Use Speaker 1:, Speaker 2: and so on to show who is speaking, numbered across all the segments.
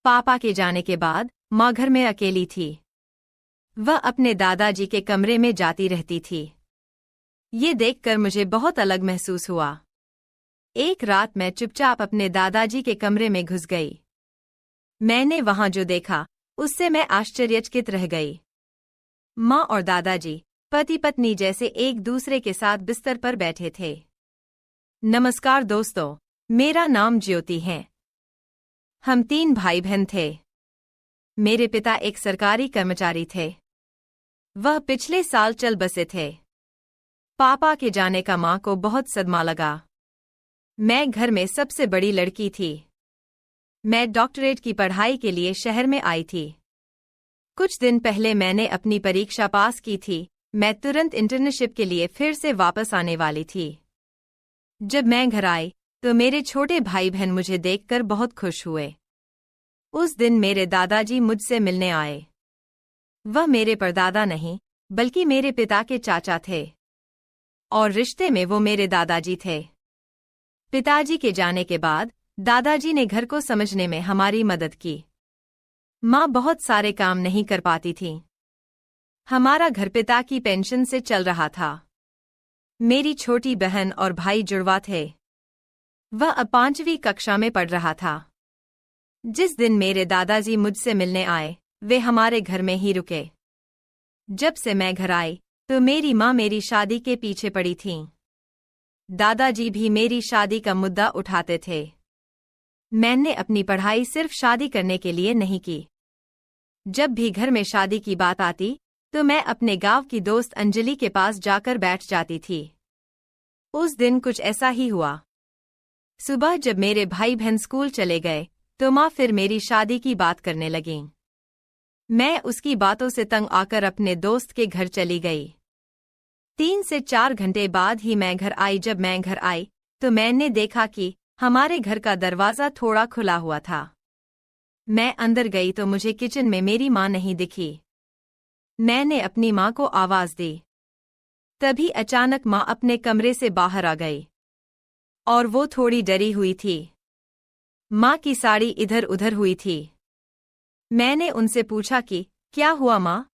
Speaker 1: पापा के जाने के बाद माँ घर में अकेली थी। वह अपने दादाजी के कमरे में जाती रहती थी। ये देखकर मुझे बहुत अलग महसूस हुआ। एक रात मैं चुपचाप अपने दादाजी के कमरे में घुस गई। मैंने वहां जो देखा उससे मैं आश्चर्यचकित रह गई। माँ और दादाजी पति पत्नी जैसे एक दूसरे के साथ बिस्तर पर बैठे थे। नमस्कार दोस्तों, मेरा नाम ज्योति है। हम 3 भाई बहन थे। मेरे पिता एक सरकारी कर्मचारी थे। वह पिछले साल चल बसे थे। पापा के जाने का माँ को बहुत सदमा लगा। मैं घर में सबसे बड़ी लड़की थी। मैं डॉक्टरेट की पढ़ाई के लिए शहर में आई थी। कुछ दिन पहले मैंने अपनी परीक्षा पास की थी। मैं तुरंत इंटर्नशिप के लिए फिर से वापस आने वाली थी। जब मैं घर आई तो मेरे छोटे भाई बहन मुझे देखकर बहुत खुश हुए। उस दिन मेरे दादाजी मुझसे मिलने आए। वह मेरे परदादा नहीं बल्कि मेरे पिता के चाचा थे और रिश्ते में वो मेरे दादाजी थे। पिताजी के जाने के बाद दादाजी ने घर को समझने में हमारी मदद की। माँ बहुत सारे काम नहीं कर पाती थी। हमारा घर पिता की पेंशन से चल रहा था। मेरी छोटी बहन और भाई जुड़वा थे। वह अब 5वीं कक्षा में पढ़ रहा था। जिस दिन मेरे दादाजी मुझसे मिलने आए वे हमारे घर में ही रुके। जब से मैं घर आई तो मेरी माँ मेरी शादी के पीछे पड़ी थीं। दादाजी भी मेरी शादी का मुद्दा उठाते थे। मैंने अपनी पढ़ाई सिर्फ शादी करने के लिए नहीं की। जब भी घर में शादी की बात आती तो मैं अपने गांव की दोस्त अंजलि के पास जाकर बैठ जाती थी। उस दिन कुछ ऐसा ही हुआ। सुबह जब मेरे भाई बहन स्कूल चले गए तो माँ फिर मेरी शादी की बात करने लगीं। मैं उसकी बातों से तंग आकर अपने दोस्त के घर चली गई। 3 से 4 घंटे बाद ही मैं घर आई। जब मैं घर आई तो मैंने देखा कि हमारे घर का दरवाज़ा थोड़ा खुला हुआ था। मैं अंदर गई तो मुझे किचन में मेरी माँ नहीं दिखी। मैंने अपनी माँ को आवाज़ दी। तभी अचानक माँ अपने कमरे से बाहर आ गई और वो थोड़ी डरी हुई थी। माँ की साड़ी इधर उधर हुई थी। मैंने उनसे पूछा कि क्या हुआ माँ,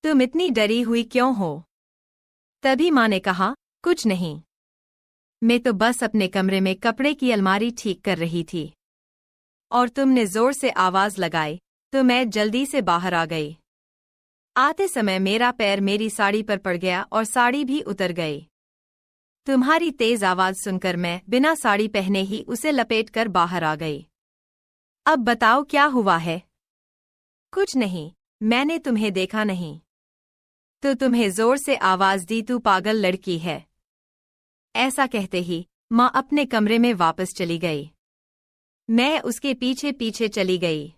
Speaker 1: तुम इतनी डरी हुई क्यों हो? तभी माँ ने कहा, कुछ नहीं, मैं तो बस अपने कमरे में कपड़े की अलमारी ठीक कर रही थी और तुमने जोर से आवाज लगाई तो मैं जल्दी से बाहर आ गई। आते समय मेरा पैर मेरी साड़ी पर पड़ गया और साड़ी भी उतर गई। तुम्हारी तेज आवाज सुनकर मैं बिना साड़ी पहने ही उसे लपेटकर बाहर आ गई। अब बताओ क्या हुआ है? कुछ नहीं, मैंने तुम्हें देखा नहीं तो तुम्हें जोर से आवाज दी, तू पागल लड़की है। ऐसा कहते ही माँ अपने कमरे में वापस चली गई। मैं उसके पीछे पीछे चली गई।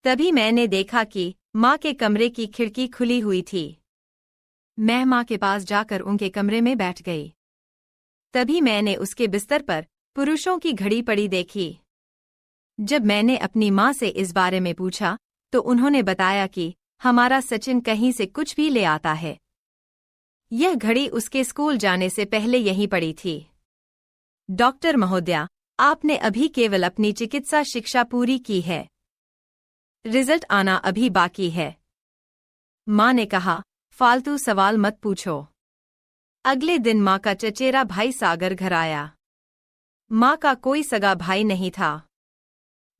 Speaker 1: तभी मैंने देखा कि माँ के कमरे की खिड़की खुली हुई थी। मैं माँ के पास जाकर उनके कमरे में बैठ गई। तभी मैंने उसके बिस्तर पर पुरुषों की घड़ी पड़ी देखी। जब मैंने अपनी माँ से इस बारे में पूछा तो उन्होंने बताया कि हमारा सचिन कहीं से कुछ भी ले आता है। यह घड़ी उसके स्कूल जाने से पहले यहीं पड़ी थी। डॉक्टर महोदया, आपने अभी केवल अपनी चिकित्सा शिक्षा पूरी की है, रिजल्ट आना अभी बाकी है। माँ ने कहा, फालतू सवाल मत पूछो। अगले दिन माँ का चचेरा भाई सागर घर आया। माँ का कोई सगा भाई नहीं था।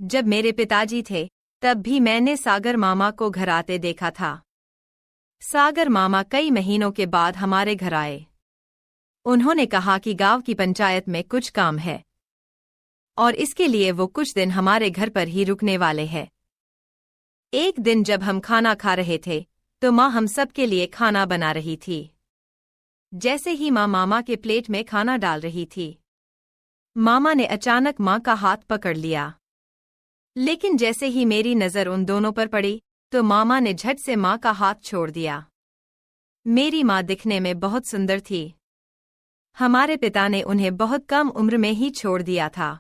Speaker 1: जब मेरे पिताजी थे तब भी मैंने सागर मामा को घर आते देखा था। सागर मामा कई महीनों के बाद हमारे घर आए। उन्होंने कहा कि गांव की पंचायत में कुछ काम है और इसके लिए वो कुछ दिन हमारे घर पर ही रुकने वाले हैं। एक दिन जब हम खाना खा रहे थे तो माँ हम सब के लिए खाना बना रही थी। जैसे ही माँ मामा के प्लेट में खाना डाल रही थी, मामा ने अचानक माँ का हाथ पकड़ लिया। लेकिन जैसे ही मेरी नज़र उन दोनों पर पड़ी तो मामा ने झट से माँ का हाथ छोड़ दिया। मेरी माँ दिखने में बहुत सुंदर थी। हमारे पिता ने उन्हें बहुत कम उम्र में ही छोड़ दिया था।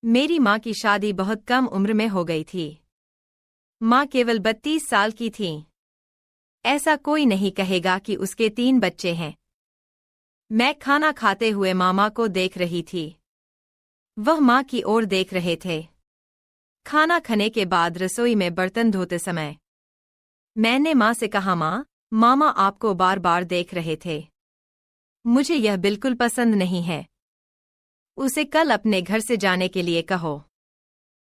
Speaker 1: मेरी माँ की शादी बहुत कम उम्र में हो गई थी। माँ केवल 32 साल की थीं। ऐसा कोई नहीं कहेगा कि उसके 3 बच्चे हैं। मैं खाना खाते हुए मामा को देख रही थी। वह माँ की ओर देख रहे थे। खाना खाने के बाद रसोई में बर्तन धोते समय मैंने माँ से कहा, माँ, मामा आपको बार बार देख रहे थे। मुझे यह बिल्कुल पसंद नहीं है। उसे कल अपने घर से जाने के लिए कहो।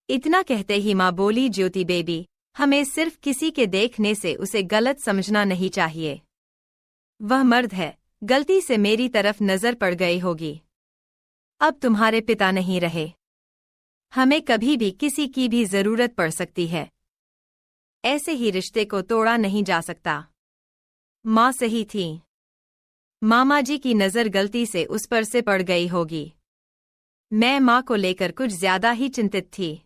Speaker 1: इतना कहते ही माँ बोली, ज्योति बेबी, हमें सिर्फ किसी के देखने से उसे गलत समझना नहीं चाहिए। वह मर्द है, गलती से मेरी तरफ नजर पड़ गई होगी। अब तुम्हारे पिता नहीं रहे। हमें कभी भी किसी की भी जरूरत पड़ सकती है। ऐसे ही रिश्ते को तोड़ा नहीं जा सकता। माँ सही थी। मामा जी की नजर गलती से उस पर से पड़ गई होगी। मैं माँ को लेकर कुछ ज्यादा ही चिंतित थी।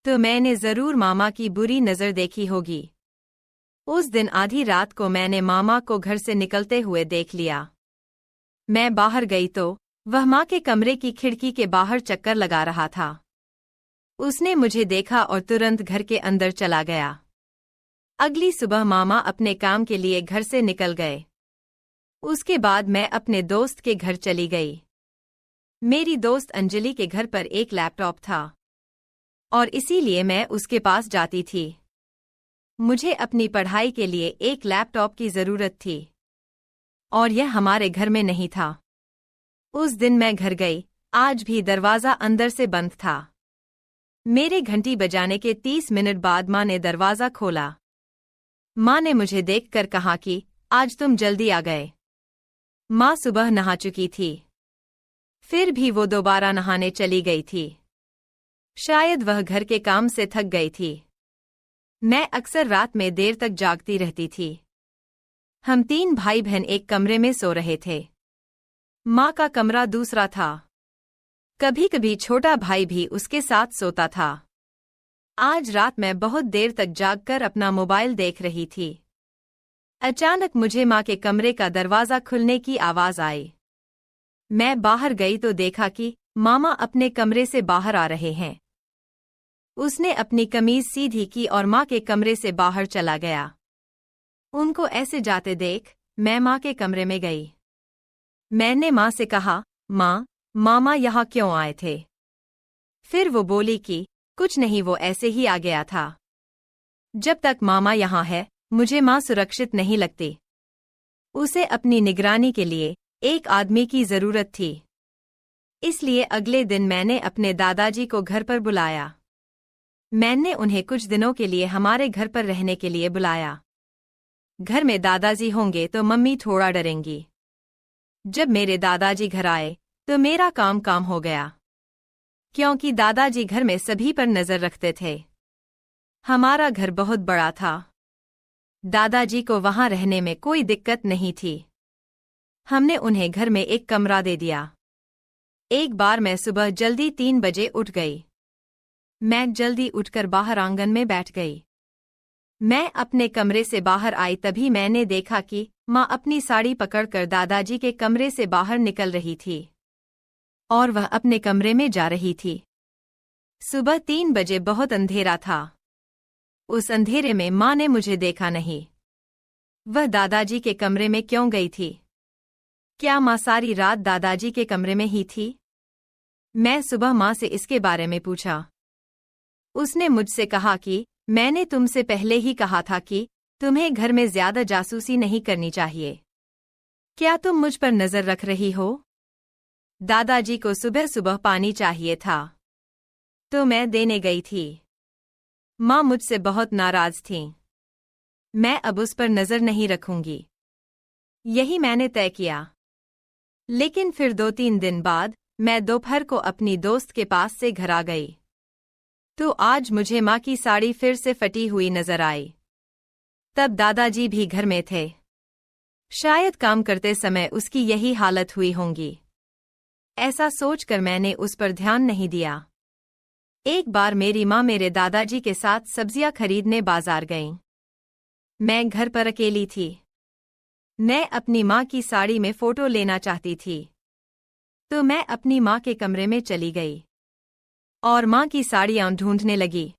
Speaker 1: तो मैंने जरूर मामा की बुरी नजर देखी होगी। उस दिन आधी रात को मैंने मामा को घर से निकलते हुए देख लिया। मैं बाहर गई तो वह माँ के कमरे की खिड़की के बाहर चक्कर लगा रहा था। उसने मुझे देखा और तुरंत घर के अंदर चला गया। अगली सुबह मामा अपने काम के लिए घर से निकल गए। उसके बाद मैं अपने दोस्त के घर चली गई। मेरी दोस्त अंजलि के घर पर एक लैपटॉप था और इसीलिए मैं उसके पास जाती थी। मुझे अपनी पढ़ाई के लिए एक लैपटॉप की जरूरत थी और यह हमारे घर में नहीं था। उस दिन मैं घर गई, आज भी दरवाजा अंदर से बंद था। मेरे घंटी बजाने के 30 मिनट बाद माँ ने दरवाजा खोला। माँ ने मुझे देखकर कहा कि आज तुम जल्दी आ गए। माँ सुबह नहा चुकी थी, फिर भी वो दोबारा नहाने चली गई थी। शायद वह घर के काम से थक गई थी। मैं अक्सर रात में देर तक जागती रहती थी। हम 3 भाई बहन एक कमरे में सो रहे थे। माँ का कमरा दूसरा था। कभी कभी छोटा भाई भी उसके साथ सोता था। आज रात मैं बहुत देर तक जागकर अपना मोबाइल देख रही थी। अचानक मुझे माँ के कमरे का दरवाजा खुलने की आवाज आई। मैं बाहर गई तो देखा कि मामा अपने कमरे से बाहर आ रहे हैं। उसने अपनी कमीज सीधी की और माँ के कमरे से बाहर चला गया। उनको ऐसे जाते देख मैं माँ के कमरे में गई। मैंने माँ से कहा, माँ, मामा यहाँ क्यों आए थे? फिर वो बोली कि कुछ नहीं, वो ऐसे ही आ गया था। जब तक मामा यहाँ है मुझे माँ सुरक्षित नहीं लगती। उसे अपनी निगरानी के लिए एक आदमी की जरूरत थी। इसलिए अगले दिन मैंने अपने दादाजी को घर पर बुलाया। मैंने उन्हें कुछ दिनों के लिए हमारे घर पर रहने के लिए बुलाया। घर में दादाजी होंगे तो मम्मी थोड़ा डरेंगी। जब मेरे दादाजी घर आए तो मेरा काम हो गया, क्योंकि दादाजी घर में सभी पर नजर रखते थे। हमारा घर बहुत बड़ा था। दादाजी को वहां रहने में कोई दिक्कत नहीं थी। हमने उन्हें घर में एक कमरा दे दिया। एक बार मैं सुबह जल्दी 3 बजे उठ गई। मैं जल्दी उठकर बाहर आंगन में बैठ गई। मैं अपने कमरे से बाहर आई तभी मैंने देखा कि माँ अपनी साड़ी पकड़कर दादाजी के कमरे से बाहर निकल रही थी और वह अपने कमरे में जा रही थी। सुबह 3 बजे बहुत अंधेरा था। उस अंधेरे में माँ ने मुझे देखा नहीं। वह दादाजी के कमरे में क्यों गई थी? क्या माँ सारी रात दादाजी के कमरे में ही थी? मैं सुबह माँ से इसके बारे में पूछा। उसने मुझसे कहा कि मैंने तुमसे पहले ही कहा था कि तुम्हें घर में ज्यादा जासूसी नहीं करनी चाहिए। क्या तुम मुझ पर नजर रख रही हो? दादाजी को सुबह सुबह पानी चाहिए था तो मैं देने गई थी। माँ मुझसे बहुत नाराज थीं। मैं अब उस पर नजर नहीं रखूंगी, यही मैंने तय किया। लेकिन फिर 2-3 दिन बाद मैं दोपहर को अपनी दोस्त के पास से घर आ गई तो आज मुझे माँ की साड़ी फिर से फटी हुई नजर आई। तब दादाजी भी घर में थे। शायद काम करते समय उसकी यही हालत हुई होंगी। ऐसा सोचकर मैंने उस पर ध्यान नहीं दिया। एक बार मेरी माँ मेरे दादाजी के साथ सब्जियां खरीदने बाजार गईं। मैं घर पर अकेली थी। मैं अपनी माँ की साड़ी में फोटो लेना चाहती थी तो मैं अपनी माँ के कमरे में चली गई और माँ की साड़ियां ढूंढने लगी।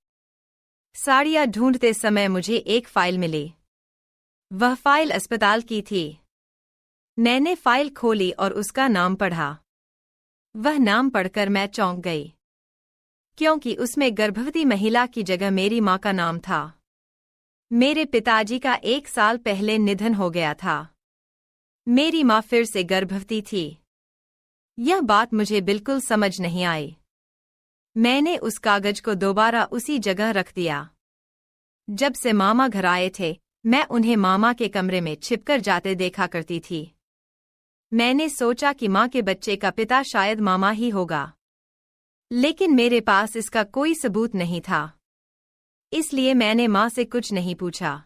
Speaker 1: साड़ियां ढूंढते समय मुझे एक फाइल मिली। वह फाइल अस्पताल की थी। मैंने फाइल खोली और उसका नाम पढ़ा। वह नाम पढ़कर मैं चौंक गई। क्योंकि उसमें गर्भवती महिला की जगह मेरी माँ का नाम था। मेरे पिताजी का 1 साल पहले निधन हो गया था। मेरी माँ फिर से गर्भवती थी। यह बात मुझे बिल्कुल समझ नहीं आई। मैंने उस कागज को दोबारा उसी जगह रख दिया। जब से मामा घर आए थे, मैं उन्हें मामा के कमरे में छिपकर जाते देखा करती थी। मैंने सोचा कि माँ के बच्चे का पिता शायद मामा ही होगा, लेकिन मेरे पास इसका कोई सबूत नहीं था, इसलिए मैंने माँ से कुछ नहीं पूछा।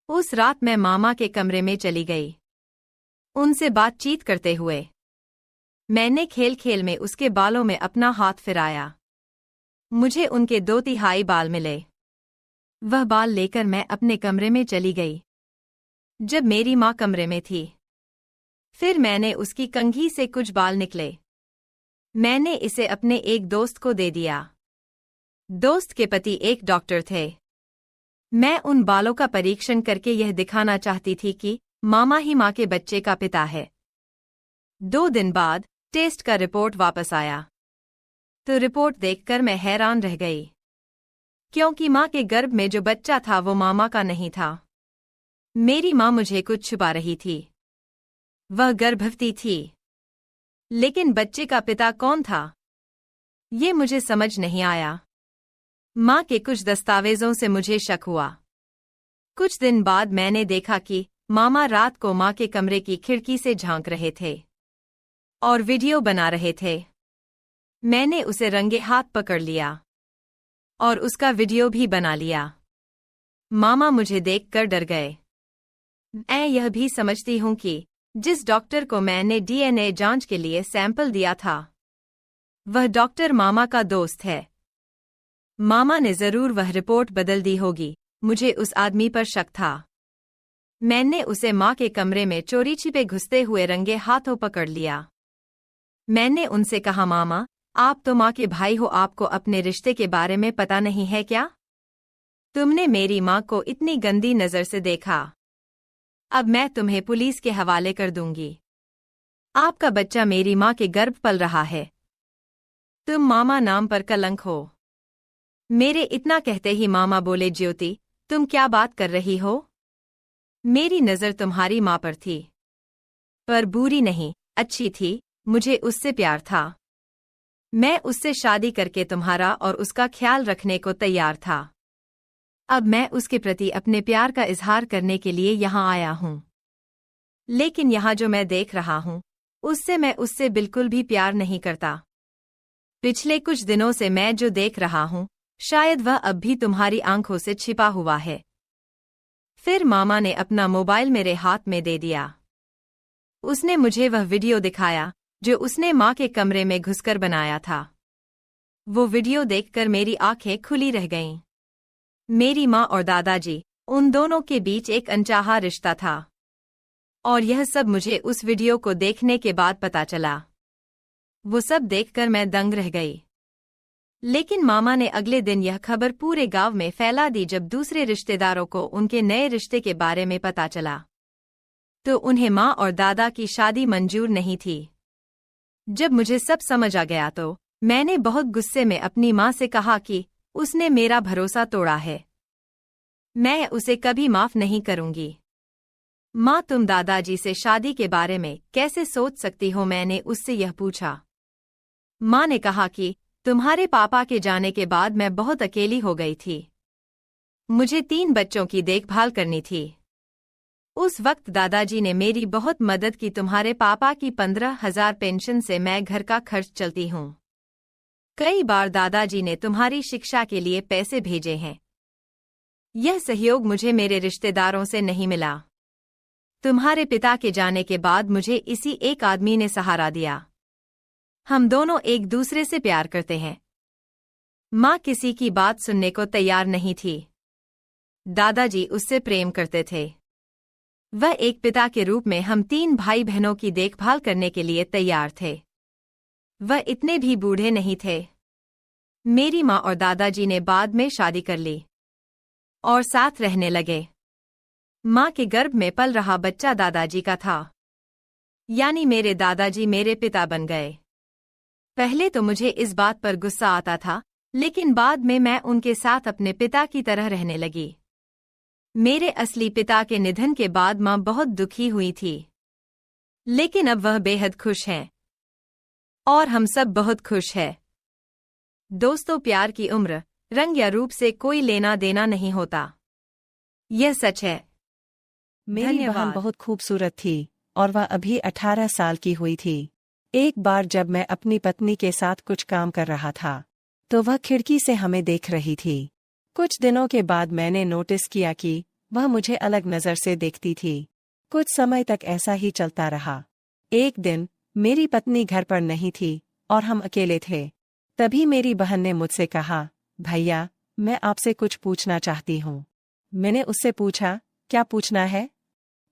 Speaker 1: उस रात मैं मामा के कमरे में चली गई, उनसे बातचीत करते हुए। मैंने खेल खेल में उसके बालों में अपना हाथ फिराया। मुझे उनके 2/3 बाल मिले। वह बाल लेकर मैं अपने कमरे में चली गई। जब मेरी माँ कमरे में थी, फिर मैंने उसकी कंघी से कुछ बाल निकले। मैंने इसे अपने एक दोस्त को दे दिया। दोस्त के पति एक डॉक्टर थे। मैं उन बालों का परीक्षण करके यह दिखाना चाहती थी कि मामा ही माँ के बच्चे का पिता है। 2 दिन बाद टेस्ट का रिपोर्ट वापस आया, तो रिपोर्ट देखकर मैं हैरान रह गई, क्योंकि माँ के गर्भ में जो बच्चा था वो मामा का नहीं था। मेरी माँ मुझे कुछ छुपा रही थी। वह गर्भवती थी, लेकिन बच्चे का पिता कौन था, ये मुझे समझ नहीं आया। माँ के कुछ दस्तावेजों से मुझे शक हुआ। कुछ दिन बाद मैंने देखा कि मामा रात को माँ के कमरे की खिड़की से झांक रहे थे और वीडियो बना रहे थे। मैंने उसे रंगे हाथ पकड़ लिया और उसका वीडियो भी बना लिया। मामा मुझे देखकर डर गए। मैं यह भी समझती हूँ कि जिस डॉक्टर को मैंने डीएनए जांच के लिए सैंपल दिया था, वह डॉक्टर मामा का दोस्त है। मामा ने जरूर वह रिपोर्ट बदल दी होगी। मुझे उस आदमी पर शक था। मैंने उसे माँ के कमरे में चोरी छिपे घुसते हुए रंगे हाथों पकड़ लिया। मैंने उनसे कहा, मामा, आप तो माँ के भाई हो, आपको अपने रिश्ते के बारे में पता नहीं है क्या? तुमने मेरी माँ को इतनी गंदी नजर से देखा। अब मैं तुम्हें पुलिस के हवाले कर दूंगी। आपका बच्चा मेरी माँ के गर्भ पल रहा है। तुम मामा नाम पर कलंक हो। मेरे इतना कहते ही मामा बोले, ज्योति, तुम क्या बात कर रही हो? मेरी नजर तुम्हारी माँ पर थी, पर बुरी नहीं, अच्छी थी। मुझे उससे प्यार था। मैं उससे शादी करके तुम्हारा और उसका ख्याल रखने को तैयार था। अब मैं उसके प्रति अपने प्यार का इजहार करने के लिए यहाँ आया हूँ। लेकिन यहाँ जो मैं देख रहा हूँ, उससे मैं उससे बिल्कुल भी प्यार नहीं करता। पिछले कुछ दिनों से मैं जो देख रहा हूँ, शायद वह अब भी तुम्हारी आंखों से छिपा हुआ है। फिर मामा ने अपना मोबाइल मेरे हाथ में दे दिया। उसने मुझे वह वीडियो दिखाया जो उसने माँ के कमरे में घुसकर बनाया था। वो वीडियो देखकर मेरी आंखें खुली रह गईं। मेरी माँ और दादाजी, उन दोनों के बीच एक अनचाहा रिश्ता था, और यह सब मुझे उस वीडियो को देखने के बाद पता चला। वो सब देखकर मैं दंग रह गई। लेकिन मामा ने अगले दिन यह खबर पूरे गांव में फैला दी। जब दूसरे रिश्तेदारों को उनके नए रिश्ते के बारे में पता चला, तो उन्हें माँ और दादा की शादी मंजूर नहीं थी। जब मुझे सब समझ आ गया तो मैंने बहुत गुस्से में अपनी माँ से कहा कि उसने मेरा भरोसा तोड़ा है। मैं उसे कभी माफ नहीं करूंगी। माँ, तुम दादाजी से शादी के बारे में कैसे सोच सकती हो? मैंने उससे यह पूछा। माँ ने कहा कि तुम्हारे पापा के जाने के बाद मैं बहुत अकेली हो गई थी। मुझे 3 बच्चों की देखभाल करनी थी। उस वक्त दादाजी ने मेरी बहुत मदद की। तुम्हारे पापा की 15,000 पेंशन से मैं घर का खर्च चलती हूँ। कई बार दादाजी ने तुम्हारी शिक्षा के लिए पैसे भेजे हैं। यह सहयोग मुझे मेरे रिश्तेदारों से नहीं मिला। तुम्हारे पिता के जाने के बाद मुझे इसी एक आदमी ने सहारा दिया। हम दोनों एक दूसरे से प्यार करते हैं। माँ किसी की बात सुनने को तैयार नहीं थी। दादाजी उससे प्रेम करते थे। वह एक पिता के रूप में हम 3 भाई बहनों की देखभाल करने के लिए तैयार थे। वह इतने भी बूढ़े नहीं थे। मेरी माँ और दादाजी ने बाद में शादी कर ली और साथ रहने लगे। माँ के गर्भ में पल रहा बच्चा दादाजी का था, यानी मेरे दादाजी मेरे पिता बन गए। पहले तो मुझे इस बात पर गुस्सा आता था लेकिन बाद में मैं उनके साथ अपने पिता की तरह रहने लगी। मेरे असली पिता के निधन के बाद माँ बहुत दुखी हुई थी, लेकिन अब वह बेहद खुश हैं और हम सब बहुत खुश हैं। दोस्तों, प्यार की उम्र, रंग या रूप से कोई लेना देना नहीं होता। यह सच है।
Speaker 2: मेरी बहन बहुत खूबसूरत थी और वह अभी 18 साल की हुई थी। एक बार जब मैं अपनी पत्नी के साथ कुछ काम कर रहा था तो वह खिड़की से हमें देख रही थी। कुछ दिनों के बाद मैंने नोटिस किया कि वह मुझे अलग नज़र से देखती थी। कुछ समय तक ऐसा ही चलता रहा। एक दिन मेरी पत्नी घर पर नहीं थी और हम अकेले थे। तभी मेरी बहन ने मुझसे कहा, भैया, मैं आपसे कुछ पूछना चाहती हूँ। मैंने उससे पूछा, क्या पूछना है?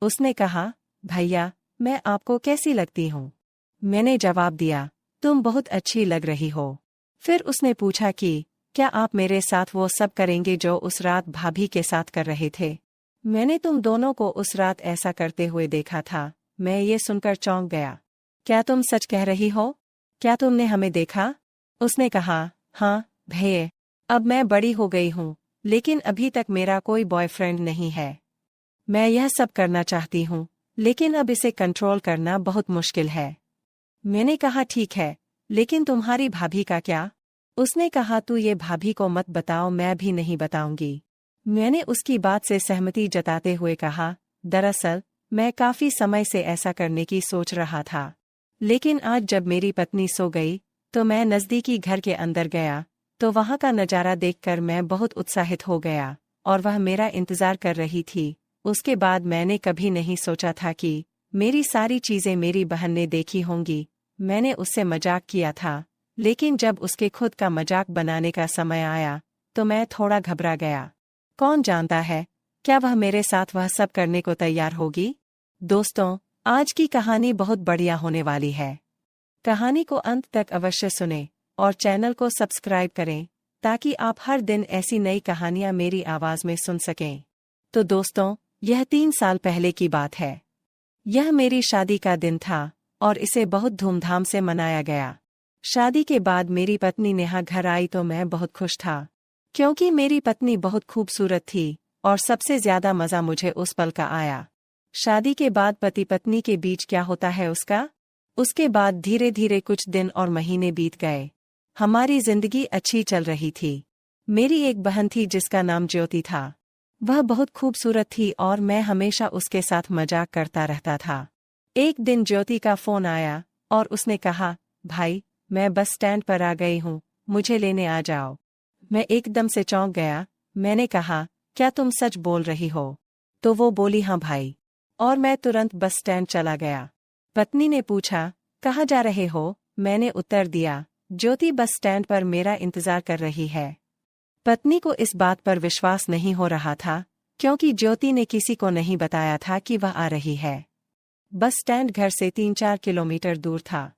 Speaker 2: उसने कहा, भैया, मैं आपको कैसी लगती हूँ? मैंने जवाब दिया, तुम बहुत अच्छी लग रही हो। फिर उसने पूछा कि क्या आप मेरे साथ वो सब करेंगे जो उस रात भाभी के साथ कर रहे थे? मैंने तुम दोनों को उस रात ऐसा करते हुए देखा था। मैं ये सुनकर चौंक गया। क्या तुम सच कह रही हो? क्या तुमने हमें देखा? उसने कहा, हाँ भैया, अब मैं बड़ी हो गई हूँ, लेकिन अभी तक मेरा कोई बॉयफ्रेंड नहीं है। मैं यह सब करना चाहती हूँ, लेकिन अब इसे कंट्रोल करना बहुत मुश्किल है। मैंने कहा, ठीक है, लेकिन तुम्हारी भाभी का क्या? उसने कहा, तू ये भाभी को मत बताओ, मैं भी नहीं बताऊंगी। मैंने उसकी बात से सहमति जताते हुए कहा, दरअसल मैं काफी समय से ऐसा करने की सोच रहा था, लेकिन आज जब मेरी पत्नी सो गई तो मैं नज़दीकी घर के अंदर गया तो वहां का नज़ारा देखकर मैं बहुत उत्साहित हो गया और वह मेरा इंतजार कर रही थी। उसके बाद मैंने कभी नहीं सोचा था कि मेरी सारी चीजें मेरी बहन ने देखी होंगी। मैंने उससे मजाक किया था, लेकिन जब उसके खुद का मजाक बनाने का समय आया तो मैं थोड़ा घबरा गया। कौन जानता है, क्या वह मेरे साथ वह सब करने को तैयार होगी? दोस्तों, आज की कहानी बहुत बढ़िया होने वाली है। कहानी को अंत तक अवश्य सुनें और चैनल को सब्सक्राइब करें ताकि आप हर दिन ऐसी नई कहानियां मेरी आवाज में सुन सकें। तो दोस्तों, यह 3 साल पहले की बात है। यह मेरी शादी का दिन था और इसे बहुत धूमधाम से मनाया गया। शादी के बाद मेरी पत्नी नेहा घर आई तो मैं बहुत खुश था, क्योंकि मेरी पत्नी बहुत खूबसूरत थी और सबसे ज्यादा मजा मुझे उस पल का आया। शादी के बाद पति पत्नी के बीच क्या होता है उसके बाद धीरे धीरे कुछ दिन और महीने बीत गए। हमारी जिंदगी अच्छी चल रही थी। मेरी एक बहन थी जिसका नाम ज्योति था। वह बहुत खूबसूरत थी और मैं हमेशा उसके साथ मजाक करता रहता था। एक दिन ज्योति का फोन आया और उसने कहा, भाई, मैं बस स्टैंड पर आ गई हूँ, मुझे लेने आ जाओ। मैं एकदम से चौंक गया। मैंने कहा, क्या तुम सच बोल रही हो? तो वो बोली, हाँ भाई, और मैं तुरंत बस स्टैंड चला गया। पत्नी ने पूछा, कहाँ जा रहे हो? मैंने उत्तर दिया, ज्योति बस स्टैंड पर मेरा इंतजार कर रही है। पत्नी को इस बात पर विश्वास नहीं हो रहा था, क्योंकि ज्योति ने किसी को नहीं बताया था कि वह आ रही है। बस स्टैंड घर से 3-4 किलोमीटर दूर था।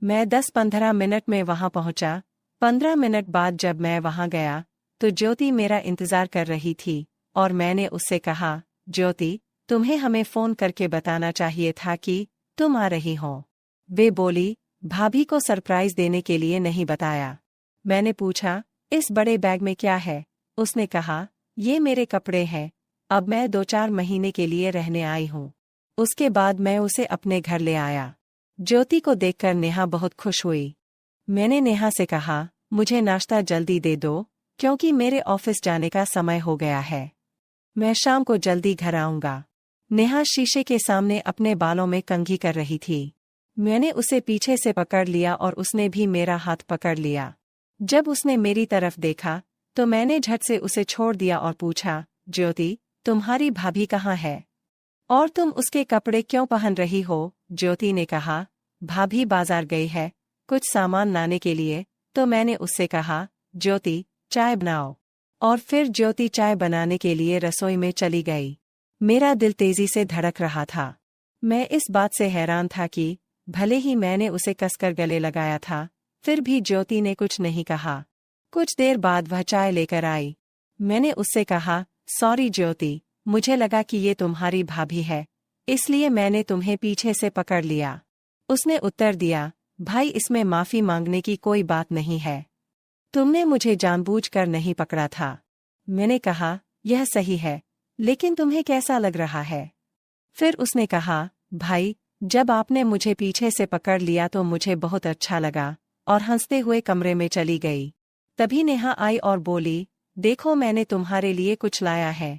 Speaker 2: मैं 10-15 मिनट में वहां पहुंचा। 15 मिनट बाद जब मैं वहां गया तो ज्योति मेरा इंतजार कर रही थी और मैंने उससे कहा, ज्योति, तुम्हें हमें फोन करके बताना चाहिए था कि तुम आ रही हो। वे बोली, भाभी को सरप्राइज देने के लिए नहीं बताया। मैंने पूछा, इस बड़े बैग में क्या है? उसने कहा, ये मेरे कपड़े हैं, अब मैं 2-4 महीने के लिए रहने आई हूँ। उसके बाद मैं उसे अपने घर ले आया। ज्योति को देखकर नेहा बहुत खुश हुई। मैंने नेहा से कहा, मुझे नाश्ता जल्दी दे दो, क्योंकि मेरे ऑफिस जाने का समय हो गया है। मैं शाम को जल्दी घर आऊंगा। नेहा शीशे के सामने अपने बालों में कंघी कर रही थी। मैंने उसे पीछे से पकड़ लिया और उसने भी मेरा हाथ पकड़ लिया। जब उसने मेरी तरफ देखा तो मैंने झट से उसे छोड़ दिया और पूछा, ज्योति, तुम्हारी भाभी कहाँ है? और तुम उसके कपड़े क्यों पहन रही हो? ज्योति ने कहा, भाभी बाजार गई है कुछ सामान लाने के लिए। तो मैंने उससे कहा, ज्योति, चाय बनाओ। और फिर ज्योति चाय बनाने के लिए रसोई में चली गई। मेरा दिल तेजी से धड़क रहा था। मैं इस बात से हैरान था कि भले ही मैंने उसे कसकर गले लगाया था, फिर भी ज्योति ने कुछ नहीं कहा। कुछ देर बाद वह चाय लेकर आई। मैंने उससे कहा, सॉरी ज्योति, मुझे लगा कि ये तुम्हारी भाभी है, इसलिए मैंने तुम्हें पीछे से पकड़ लिया। उसने उत्तर दिया, भाई, इसमें माफी मांगने की कोई बात नहीं है। तुमने मुझे जानबूझकर नहीं पकड़ा था। मैंने कहा, यह सही है, लेकिन तुम्हें कैसा लग रहा है? फिर उसने कहा, भाई, जब आपने मुझे पीछे से पकड़ लिया तो मुझे बहुत अच्छा लगा, और हंसते हुए कमरे में चली गई। तभी नेहा आई और बोली, देखो मैंने तुम्हारे लिए कुछ लाया है।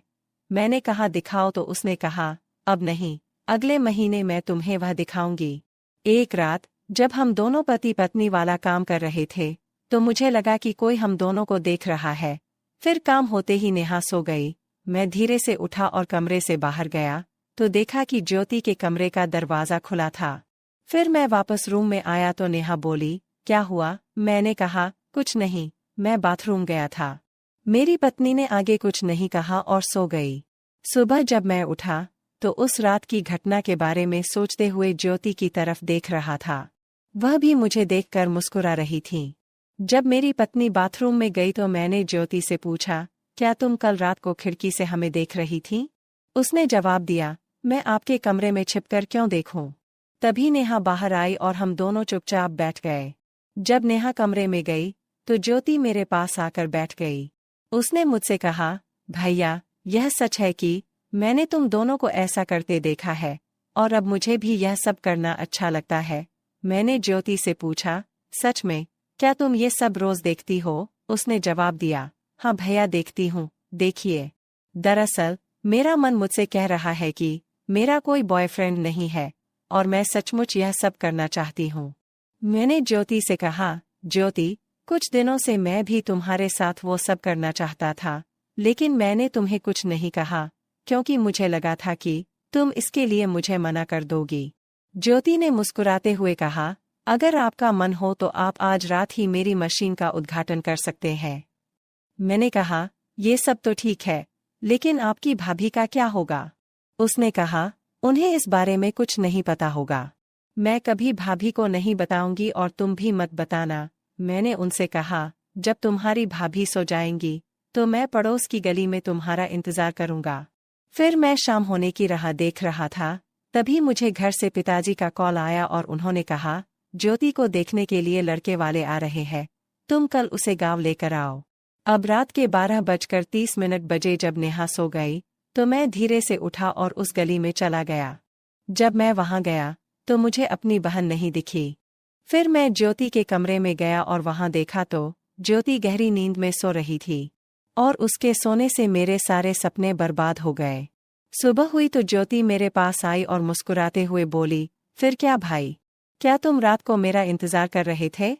Speaker 2: मैंने कहा, दिखाओ, तो उसने कहा, अब नहीं, अगले महीने मैं तुम्हें वह दिखाऊंगी। एक रात जब हम दोनों पति पत्नी वाला काम कर रहे थे तो मुझे लगा कि कोई हम दोनों को देख रहा है। फिर काम होते ही नेहा सो गई। मैं धीरे से उठा और कमरे से बाहर गया तो देखा कि ज्योति के कमरे का दरवाज़ा खुला था। फिर मैं वापस रूम में आया तो नेहा बोली, क्या हुआ? मैंने कहा, कुछ नहीं, मैं बाथरूम गया था। मेरी पत्नी ने आगे कुछ नहीं कहा और सो गई। सुबह जब मैं उठा तो उस रात की घटना के बारे में सोचते हुए ज्योति की तरफ देख रहा था। वह भी मुझे देखकर मुस्कुरा रही थी। जब मेरी पत्नी बाथरूम में गई तो मैंने ज्योति से पूछा, क्या तुम कल रात को खिड़की से हमें देख रही थी? उसने जवाब दिया, मैं आपके कमरे में छिपकर क्यों देखूं? तभी नेहा बाहर आई और हम दोनों चुपचाप बैठ गए। जब नेहा कमरे में गई तो ज्योति मेरे पास आकर बैठ गई। उसने मुझसे कहा, भैया, यह सच है कि मैंने तुम दोनों को ऐसा करते देखा है और अब मुझे भी यह सब करना अच्छा लगता है। मैंने ज्योति से पूछा, सच में? क्या तुम ये सब रोज देखती हो? उसने जवाब दिया, हाँ भैया, देखती हूँ। देखिए, दरअसल मेरा मन मुझसे कह रहा है कि मेरा कोई बॉयफ्रेंड नहीं है और मैं सचमुच यह सब करना चाहती हूँ। मैंने ज्योति से कहा, ज्योति, कुछ दिनों से मैं भी तुम्हारे साथ वो सब करना चाहता था, लेकिन मैंने तुम्हें कुछ नहीं कहा क्योंकि मुझे लगा था कि तुम इसके लिए मुझे मना कर दोगी। ज्योति ने मुस्कुराते हुए कहा, अगर आपका मन हो तो आप आज रात ही मेरी मशीन का उद्घाटन कर सकते हैं। मैंने कहा, ये सब तो ठीक है, लेकिन आपकी भाभी का क्या होगा? उसने कहा, उन्हें इस बारे में कुछ नहीं पता होगा। मैं कभी भाभी को नहीं बताऊंगी और तुम भी मत बताना। मैंने उनसे कहा, जब तुम्हारी भाभी सो जाएंगी तो मैं पड़ोस की गली में तुम्हारा इंतजार करूंगा। फिर मैं शाम होने की राह देख रहा था, तभी मुझे घर से पिताजी का कॉल आया और उन्होंने कहा, ज्योति को देखने के लिए लड़के वाले आ रहे हैं, तुम कल उसे गांव लेकर आओ। अब रात के 12:30 बजे जब नेहा सो गई तो मैं धीरे से उठा और उस गली में चला गया। जब मैं वहां गया तो मुझे अपनी बहन नहीं दिखी। फिर मैं ज्योति के कमरे में गया और वहां देखा तो ज्योति गहरी नींद में सो रही थी और उसके सोने से मेरे सारे सपने बर्बाद हो गए। सुबह हुई तो ज्योति मेरे पास आई और मुस्कुराते हुए बोली, फिर क्या भाई, क्या तुम रात को मेरा इंतजार कर रहे थे?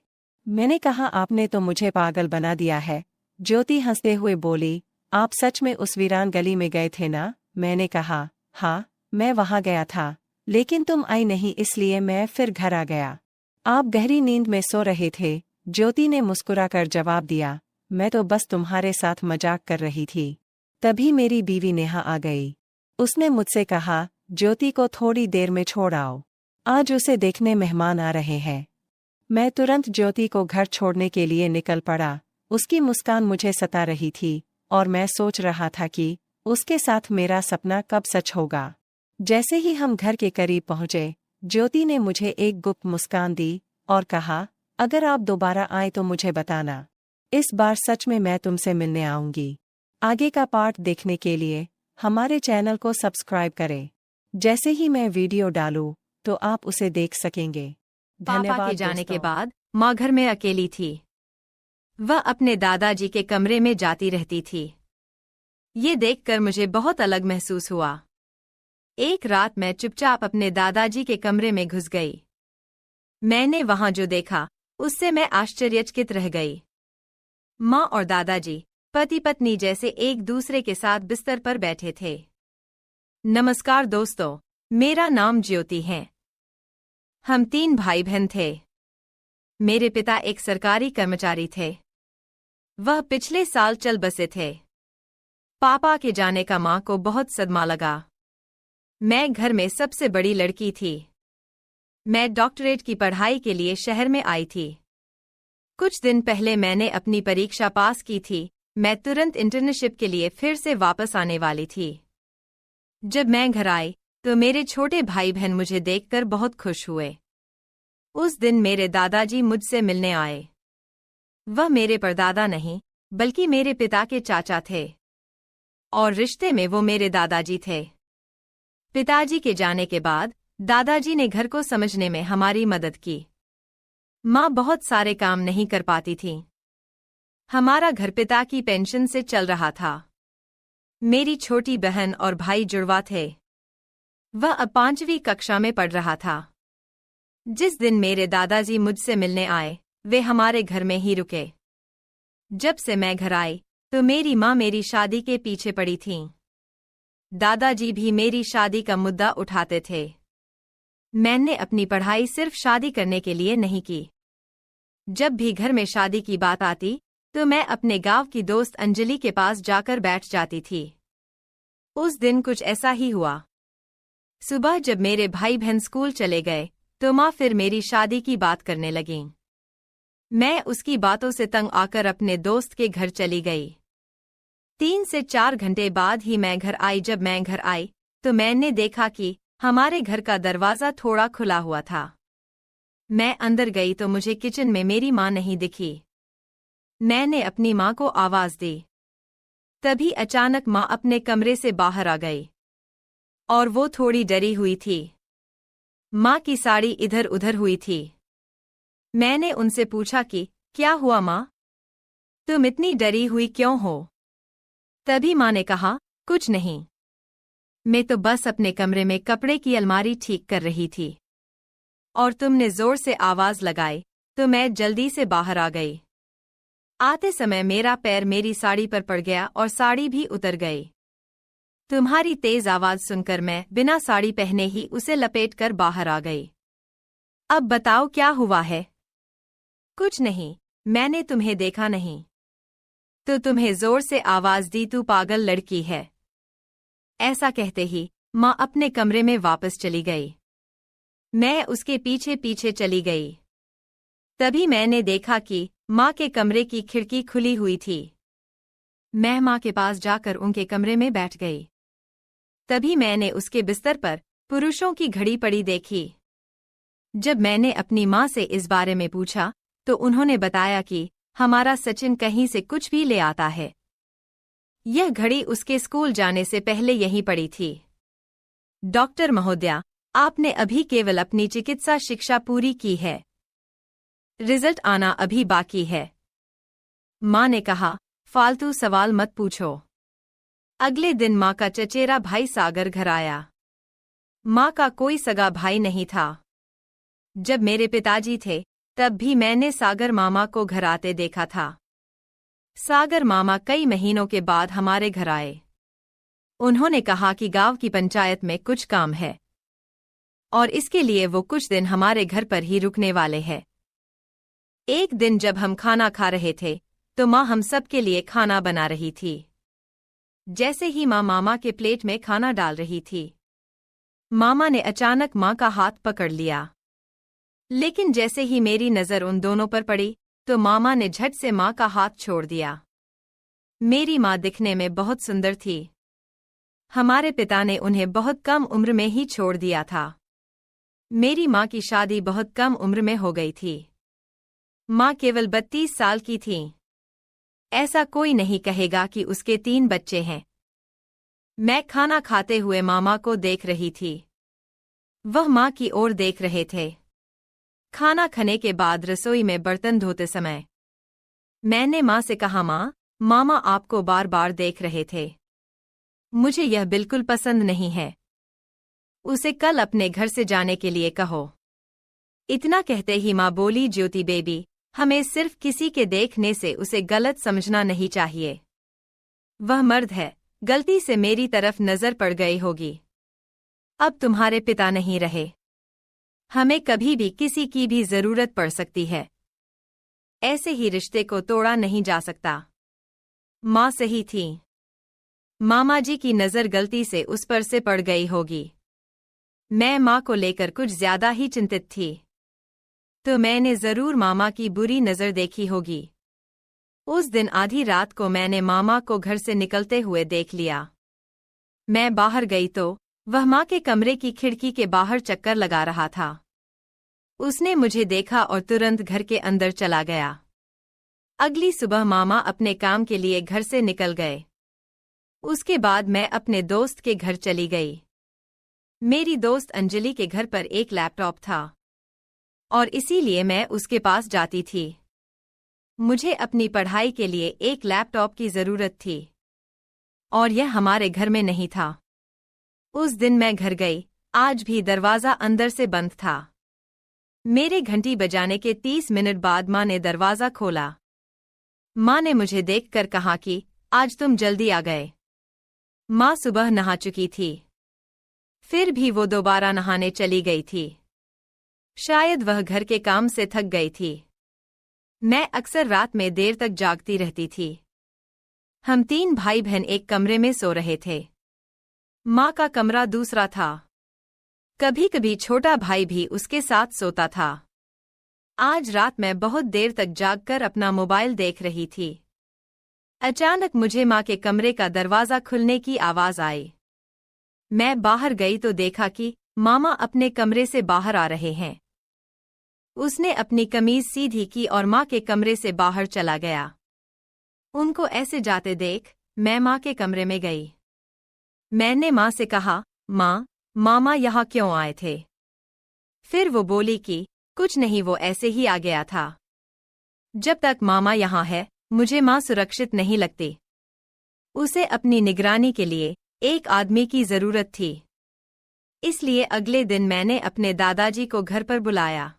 Speaker 2: मैंने कहा, आपने तो मुझे पागल बना दिया है। ज्योति हंसते हुए बोली, आप सच में उस वीरान गली में गए थे ना? मैंने कहा, हाँ, मैं वहां गया था, लेकिन तुम आई नहीं इसलिए मैं फिर घर आ गया। आप गहरी नींद में सो रहे थे। ज्योति ने मुस्कुराकर जवाब दिया, मैं तो बस तुम्हारे साथ मजाक कर रही थी। तभी मेरी बीवी नेहा आ गई। उसने मुझसे कहा, ज्योति को थोड़ी देर में छोड़ आओ, आज उसे देखने मेहमान आ रहे हैं। मैं तुरंत ज्योति को घर छोड़ने के लिए निकल पड़ा। उसकी मुस्कान मुझे सता रही थी और मैं सोच रहा था कि उसके साथ मेरा सपना कब सच होगा। जैसे ही हम घर के करीब पहुंचे, ज्योति ने मुझे एक गुप्त मुस्कान दी और कहा, अगर आप दोबारा आए तो मुझे बताना, इस बार सच में मैं तुमसे मिलने आऊंगी। आगे का पार्ट देखने के लिए हमारे चैनल को सब्सक्राइब करें। जैसे ही मैं वीडियो डालूं तो आप उसे देख सकेंगे। धन्यवाद।
Speaker 1: पापा के जाने के
Speaker 2: दोस्तों।
Speaker 1: बाद माँ घर में अकेली थी। वह अपने दादाजी के कमरे में जाती रहती थी। ये देखकर मुझे बहुत अलग महसूस हुआ। एक रात मैं चुपचाप अपने दादाजी के कमरे में घुस गई। मैंने वहां जो देखा उससे मैं आश्चर्यचकित रह गई। माँ और दादाजी पति पत्नी जैसे एक दूसरे के साथ बिस्तर पर बैठे थे। नमस्कार दोस्तों, मेरा नाम ज्योति है। हम 3 भाई बहन थे। मेरे पिता एक सरकारी कर्मचारी थे। वह पिछले साल चल बसे थे। पापा के जाने का माँ को बहुत सदमा लगा। मैं घर में सबसे बड़ी लड़की थी। मैं डॉक्टरेट की पढ़ाई के लिए शहर में आई थी। कुछ दिन पहले मैंने अपनी परीक्षा पास की थी। मैं तुरंत इंटर्नशिप के लिए फिर से वापस आने वाली थी। जब मैं घर आई तो मेरे छोटे भाई बहन मुझे देखकर बहुत खुश हुए। उस दिन मेरे दादाजी मुझसे मिलने आए। वह मेरे परदादा नहीं बल्कि मेरे पिता के चाचा थे, और रिश्ते में वो मेरे दादाजी थे। पिताजी के जाने के बाद दादाजी ने घर को समझने में हमारी मदद की। माँ बहुत सारे काम नहीं कर पाती थी। हमारा घर पिता की पेंशन से चल रहा था। मेरी छोटी बहन और भाई जुड़वा थे। वह अब 5वीं कक्षा में पढ़ रहा था। जिस दिन मेरे दादाजी मुझसे मिलने आए, वे हमारे घर में ही रुके। जब से मैं घर आई तो मेरी माँ मेरी शादी के पीछे पड़ी थीं। दादाजी भी मेरी शादी का मुद्दा उठाते थे। मैंने अपनी पढ़ाई सिर्फ शादी करने के लिए नहीं की। जब भी घर में शादी की बात आती तो मैं अपने गांव की दोस्त अंजलि के पास जाकर बैठ जाती थी। उस दिन कुछ ऐसा ही हुआ। सुबह जब मेरे भाई बहन स्कूल चले गए तो माँ फिर मेरी शादी की बात करने लगीं। मैं उसकी बातों से तंग आकर अपने दोस्त के घर चली गई। 3 से 4 घंटे बाद ही मैं घर आई। जब मैं घर आई तो मैंने देखा कि हमारे घर का दरवाज़ा थोड़ा खुला हुआ था। मैं अंदर गई तो मुझे किचन में मेरी माँ नहीं दिखी। मैंने अपनी माँ को आवाज़ दी। तभी अचानक माँ अपने कमरे से बाहर आ गई और वो थोड़ी डरी हुई थी। माँ की साड़ी इधर उधर हुई थी। मैंने उनसे पूछा कि क्या हुआ माँ, तुम इतनी डरी हुई क्यों हो? तभी माँ ने कहा, कुछ नहीं, मैं तो बस अपने कमरे में कपड़े की अलमारी ठीक कर रही थी और तुमने जोर से आवाज लगाई तो मैं जल्दी से बाहर आ गई। आते समय मेरा पैर मेरी साड़ी पर पड़ गया और साड़ी भी उतर गई। तुम्हारी तेज आवाज सुनकर मैं बिना साड़ी पहने ही उसे लपेटकर बाहर आ गई। अब बताओ क्या हुआ है? कुछ नहीं, मैंने तुम्हें देखा नहीं तो तुम्हें जोर से आवाज दी, तू पागल लड़की है। ऐसा कहते ही माँ अपने कमरे में वापस चली गई। मैं उसके पीछे पीछे चली गई। तभी मैंने देखा कि माँ के कमरे की खिड़की खुली हुई थी। मैं माँ के पास जाकर उनके कमरे में बैठ गई। तभी मैंने उसके बिस्तर पर पुरुषों की घड़ी पड़ी देखी। जब मैंने अपनी माँ से इस बारे में पूछा तो उन्होंने बताया कि हमारा सचिन कहीं से कुछ भी ले आता है। यह घड़ी उसके स्कूल जाने से पहले यहीं पड़ी थी। डॉक्टर महोदया, आपने अभी केवल अपनी चिकित्सा शिक्षा पूरी की है, रिजल्ट आना अभी बाकी है। माँ ने कहा, फालतू सवाल मत पूछो। अगले दिन माँ का चचेरा भाई सागर घर आया। माँ का कोई सगा भाई नहीं था। जब मेरे पिताजी थे तब भी मैंने सागर मामा को घर आते देखा था। सागर मामा कई महीनों के बाद हमारे घर आए। उन्होंने कहा कि गांव की पंचायत में कुछ काम है और इसके लिए वो कुछ दिन हमारे घर पर ही रुकने वाले हैं। एक दिन जब हम खाना खा रहे थे तो माँ हम सब के लिए खाना बना रही थी। जैसे ही माँ मामा के प्लेट में खाना डाल रही थी, मामा ने अचानक माँ का हाथ पकड़ लिया। लेकिन जैसे ही मेरी नज़र उन दोनों पर पड़ी तो मामा ने झट से माँ का हाथ छोड़ दिया। मेरी माँ दिखने में बहुत सुंदर थी। हमारे पिता ने उन्हें बहुत कम उम्र में ही छोड़ दिया था। मेरी माँ की शादी बहुत कम उम्र में हो गई थी। माँ केवल 32 साल की थीं। ऐसा कोई नहीं कहेगा कि उसके 3 बच्चे हैं। मैं खाना खाते हुए मामा को देख रही थी। वह माँ की ओर देख रहे थे। खाना खाने के बाद रसोई में बर्तन धोते समय मैंने माँ से कहा, माँ, मामा आपको बार बार देख रहे थे, मुझे यह बिल्कुल पसंद नहीं है, उसे कल अपने घर से जाने के लिए कहो। इतना कहते ही माँ बोली, ज्योति बेबी, हमें सिर्फ किसी के देखने से उसे गलत समझना नहीं चाहिए। वह मर्द है, गलती से मेरी तरफ नजर पड़ गई होगी। अब तुम्हारे पिता नहीं रहे, हमें कभी भी किसी की भी जरूरत पड़ सकती है। ऐसे ही रिश्ते को तोड़ा नहीं जा सकता। माँ सही थी। मामा जी की नजर गलती से उस पर से पड़ गई होगी। मैं माँ को लेकर कुछ ज्यादा ही चिंतित थी, तो मैंने जरूर मामा की बुरी नजर देखी होगी। उस दिन आधी रात को मैंने मामा को घर से निकलते हुए देख लिया। मैं बाहर गई तो वह माँ के कमरे की खिड़की के बाहर चक्कर लगा रहा था। उसने मुझे देखा और तुरंत घर के अंदर चला गया। अगली सुबह मामा अपने काम के लिए घर से निकल गए। उसके बाद मैं अपने दोस्त के घर चली गई। मेरी दोस्त अंजलि के घर पर एक लैपटॉप था और इसीलिए मैं उसके पास जाती थी। मुझे अपनी पढ़ाई के लिए एक लैपटॉप की जरूरत थी और यह हमारे घर में नहीं था। उस दिन मैं घर गई, आज भी दरवाजा अंदर से बंद था। मेरे घंटी बजाने के 30 मिनट बाद माँ ने दरवाजा खोला। माँ ने मुझे देखकर कहा कि आज तुम जल्दी आ गए। माँ सुबह नहा चुकी थी, फिर भी वो दोबारा नहाने चली गई थी। शायद वह घर के काम से थक गई थी। मैं अक्सर रात में देर तक जागती रहती थी। हम 3 भाई बहन एक कमरे में सो रहे थे। माँ का कमरा दूसरा था। कभी कभी छोटा भाई भी उसके साथ सोता था। आज रात मैं बहुत देर तक जागकर अपना मोबाइल देख रही थी। अचानक मुझे माँ के कमरे का दरवाजा खुलने की आवाज आई। मैं बाहर गई तो देखा कि मामा अपने कमरे से बाहर आ रहे हैं। उसने अपनी कमीज सीधी की और माँ के कमरे से बाहर चला गया। उनको ऐसे जाते देख मैं माँ के कमरे में गई। मैंने माँ से कहा, माँ, मामा यहाँ क्यों आए थे? फिर वो बोली कि कुछ नहीं, वो ऐसे ही आ गया था। जब तक मामा यहाँ है मुझे माँ सुरक्षित नहीं लगती। उसे अपनी निगरानी के लिए एक आदमी की जरूरत थी। इसलिए अगले दिन मैंने अपने दादाजी को घर पर बुलाया।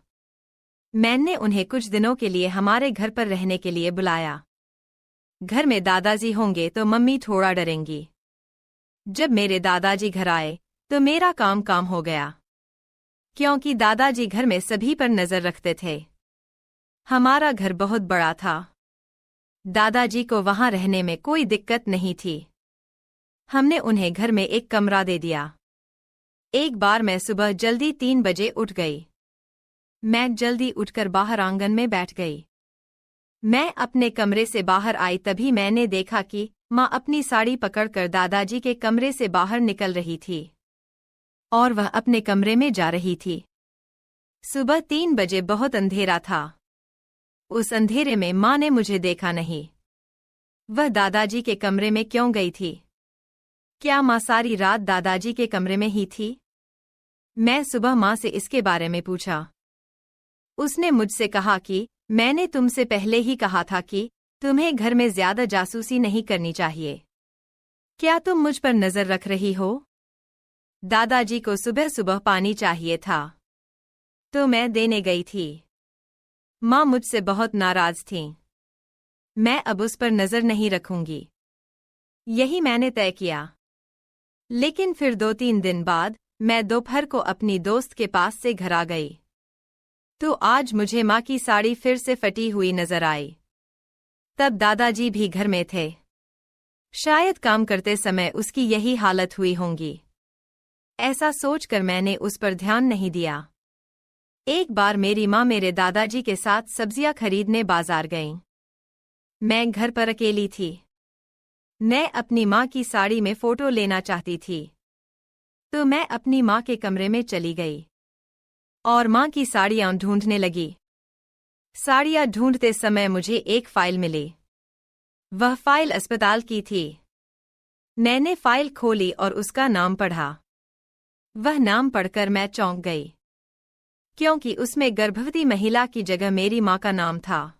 Speaker 1: मैंने उन्हें कुछ दिनों के लिए हमारे घर पर रहने के लिए बुलाया। घर में दादाजी होंगे तो मम्मी थोड़ा डरेंगी। जब मेरे दादाजी घर आए तो मेरा काम हो गया, क्योंकि दादाजी घर में सभी पर नजर रखते थे। हमारा घर बहुत बड़ा था। दादाजी को वहां रहने में कोई दिक्कत नहीं थी। हमने उन्हें घर में एक कमरा दे दिया। एक बार मैं सुबह जल्दी 3 बजे उठ गई। मैं जल्दी उठकर बाहर आंगन में बैठ गई। मैं अपने कमरे से बाहर आई तभी मैंने देखा कि माँ अपनी साड़ी पकड़कर दादाजी के कमरे से बाहर निकल रही थी और वह अपने कमरे में जा रही थी। सुबह 3 बजे बहुत अंधेरा था। उस अंधेरे में माँ ने मुझे देखा नहीं। वह दादाजी के कमरे में क्यों गई थी? क्या माँ सारी रात दादाजी के कमरे में ही थी? मैं सुबह माँ से इसके बारे में पूछा। उसने मुझसे कहा कि मैंने तुमसे पहले ही कहा था कि तुम्हें घर में ज्यादा जासूसी नहीं करनी चाहिए। क्या तुम मुझ पर नजर रख रही हो? दादाजी को सुबह सुबह पानी चाहिए था तो मैं देने गई थी। माँ मुझसे बहुत नाराज थीं। मैं अब उस पर नजर नहीं रखूंगी, यही मैंने तय किया। लेकिन फिर 2-3 दिन बाद मैं दोपहर को अपनी दोस्त के पास से घर आ गई तो आज मुझे माँ की साड़ी फिर से फटी हुई नजर आई। तब दादाजी भी घर में थे। शायद काम करते समय उसकी यही हालत हुई होंगी। ऐसा सोचकर मैंने उस पर ध्यान नहीं दिया। एक बार मेरी माँ मेरे दादाजी के साथ सब्जियां खरीदने बाजार गईं। मैं घर पर अकेली थी। मैं अपनी माँ की साड़ी में फोटो लेना चाहती थी तो मैं अपनी माँ के कमरे में चली गई और माँ की साड़ियां ढूंढने लगी। साड़ियां ढूंढते समय मुझे एक फाइल मिली। वह फाइल अस्पताल की थी। मैंने फाइल खोली और उसका नाम पढ़ा। वह नाम पढ़कर मैं चौंक गई, क्योंकि उसमें गर्भवती महिला की जगह मेरी माँ का नाम था।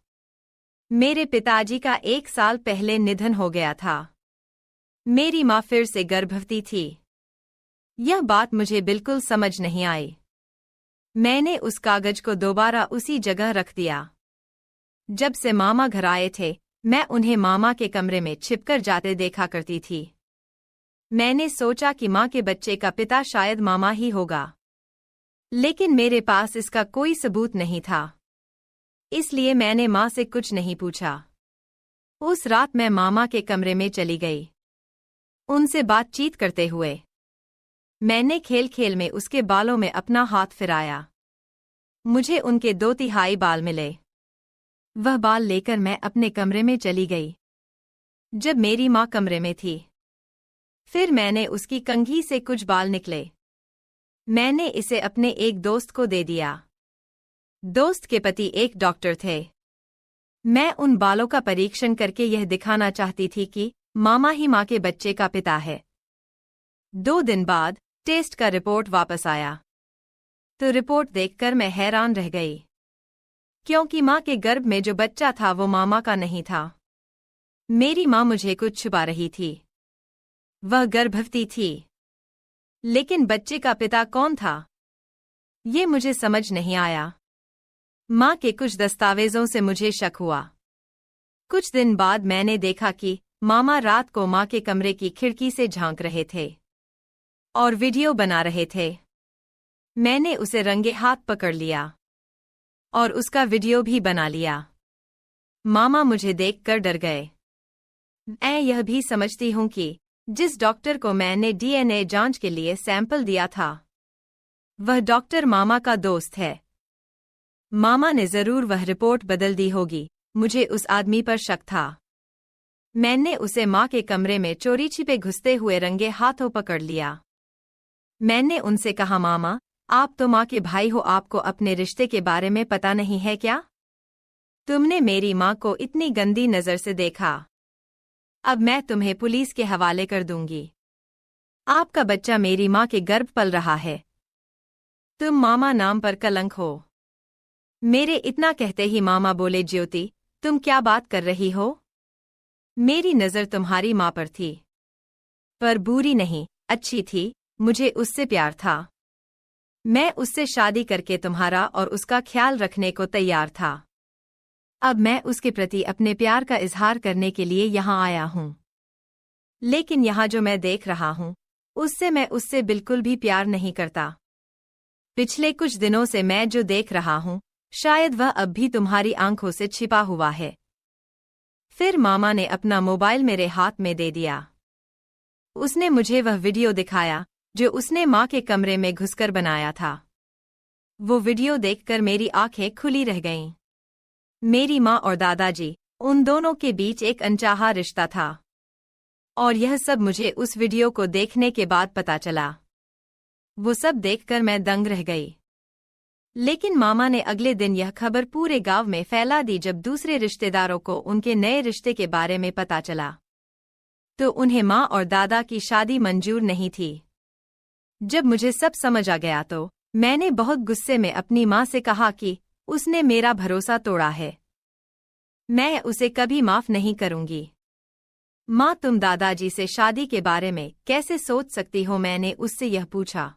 Speaker 1: मेरे पिताजी का 1 साल पहले निधन हो गया था। मेरी माँ फिर से गर्भवती थी। यह बात मुझे बिल्कुल समझ नहीं आई। मैंने उस कागज को दोबारा उसी जगह रख दिया। जब से मामा घर आए थे मैं उन्हें मामा के कमरे में छिपकर जाते देखा करती थी। मैंने सोचा कि माँ के बच्चे का पिता शायद मामा ही होगा, लेकिन मेरे पास इसका कोई सबूत नहीं था। इसलिए मैंने माँ से कुछ नहीं पूछा। उस रात मैं मामा के कमरे में चली गई, उनसे बातचीत करते हुए। मैंने खेल खेल में उसके बालों में अपना हाथ फिराया। मुझे उनके 2/3 बाल मिले। वह बाल लेकर मैं अपने कमरे में चली गई जब मेरी माँ कमरे में थी। फिर मैंने उसकी कंघी से कुछ बाल निकले। मैंने इसे अपने एक दोस्त को दे दिया। दोस्त के पति एक डॉक्टर थे। मैं उन बालों का परीक्षण करके यह दिखाना चाहती थी कि मामा ही माँ के बच्चे का पिता है। 2 दिन बाद टेस्ट का रिपोर्ट वापस आया तो रिपोर्ट देखकर मैं हैरान रह गई, क्योंकि माँ के गर्भ में जो बच्चा था वो मामा का नहीं था। मेरी माँ मुझे कुछ छुपा रही थी। वह गर्भवती थी, लेकिन बच्चे का पिता कौन था, ये मुझे समझ नहीं आया। माँ के कुछ दस्तावेजों से मुझे शक हुआ। कुछ दिन बाद मैंने देखा कि मामा रात को माँ के कमरे की खिड़की से झांक रहे थे और वीडियो बना रहे थे। मैंने उसे रंगे हाथ पकड़ लिया और उसका वीडियो भी बना लिया। मामा मुझे देखकर डर गए। मैं यह भी समझती हूँ कि जिस डॉक्टर को मैंने डीएनए जांच के लिए सैंपल दिया था, वह डॉक्टर मामा का दोस्त है। मामा ने जरूर वह रिपोर्ट बदल दी होगी। मुझे उस आदमी पर शक था। मैंने उसे माँ के कमरे में चोरी छिपे घुसते हुए रंगे हाथों पकड़ लिया। मैंने उनसे कहा, मामा, आप तो माँ के भाई हो, आपको अपने रिश्ते के बारे में पता नहीं है क्या? तुमने मेरी माँ को इतनी गंदी नजर से देखा। अब मैं तुम्हें पुलिस के हवाले कर दूंगी। आपका बच्चा मेरी माँ के गर्भ पल रहा है। तुम मामा नाम पर कलंक हो। मेरे इतना कहते ही मामा बोले, ज्योति, तुम क्या बात कर रही हो? मेरी नजर तुम्हारी माँ पर थी, पर बुरी नहीं, अच्छी थी। मुझे उससे प्यार था। मैं उससे शादी करके तुम्हारा और उसका ख्याल रखने को तैयार था। अब मैं उसके प्रति अपने प्यार का इजहार करने के लिए यहाँ आया हूँ। लेकिन यहाँ जो मैं देख रहा हूँ, उससे मैं उससे बिल्कुल भी प्यार नहीं करता। पिछले कुछ दिनों से मैं जो देख रहा हूँ, शायद वह अब भी तुम्हारी आंखों से छिपा हुआ है। फिर मामा ने अपना मोबाइल मेरे हाथ में दे दिया। उसने मुझे वह वीडियो दिखाया जो उसने माँ के कमरे में घुसकर बनाया था। वो वीडियो देखकर मेरी आंखें खुली रह गईं। मेरी माँ और दादाजी, उन दोनों के बीच एक अनचाहा रिश्ता था। और यह सब मुझे उस वीडियो को देखने के बाद पता चला। वो सब देखकर मैं दंग रह गई। लेकिन मामा ने अगले दिन यह खबर पूरे गांव में फैला दी। जब दूसरे रिश्तेदारों को उनके नए रिश्ते के बारे में पता चला, तो उन्हें माँ और दादा की शादी मंजूर नहीं थी। जब मुझे सब समझ आ गया तो मैंने बहुत गुस्से में अपनी माँ से कहा कि उसने मेरा भरोसा तोड़ा है। मैं उसे कभी माफ नहीं करूंगी। माँ, तुम दादाजी से शादी के बारे में कैसे सोच सकती हो? मैंने उससे यह पूछा।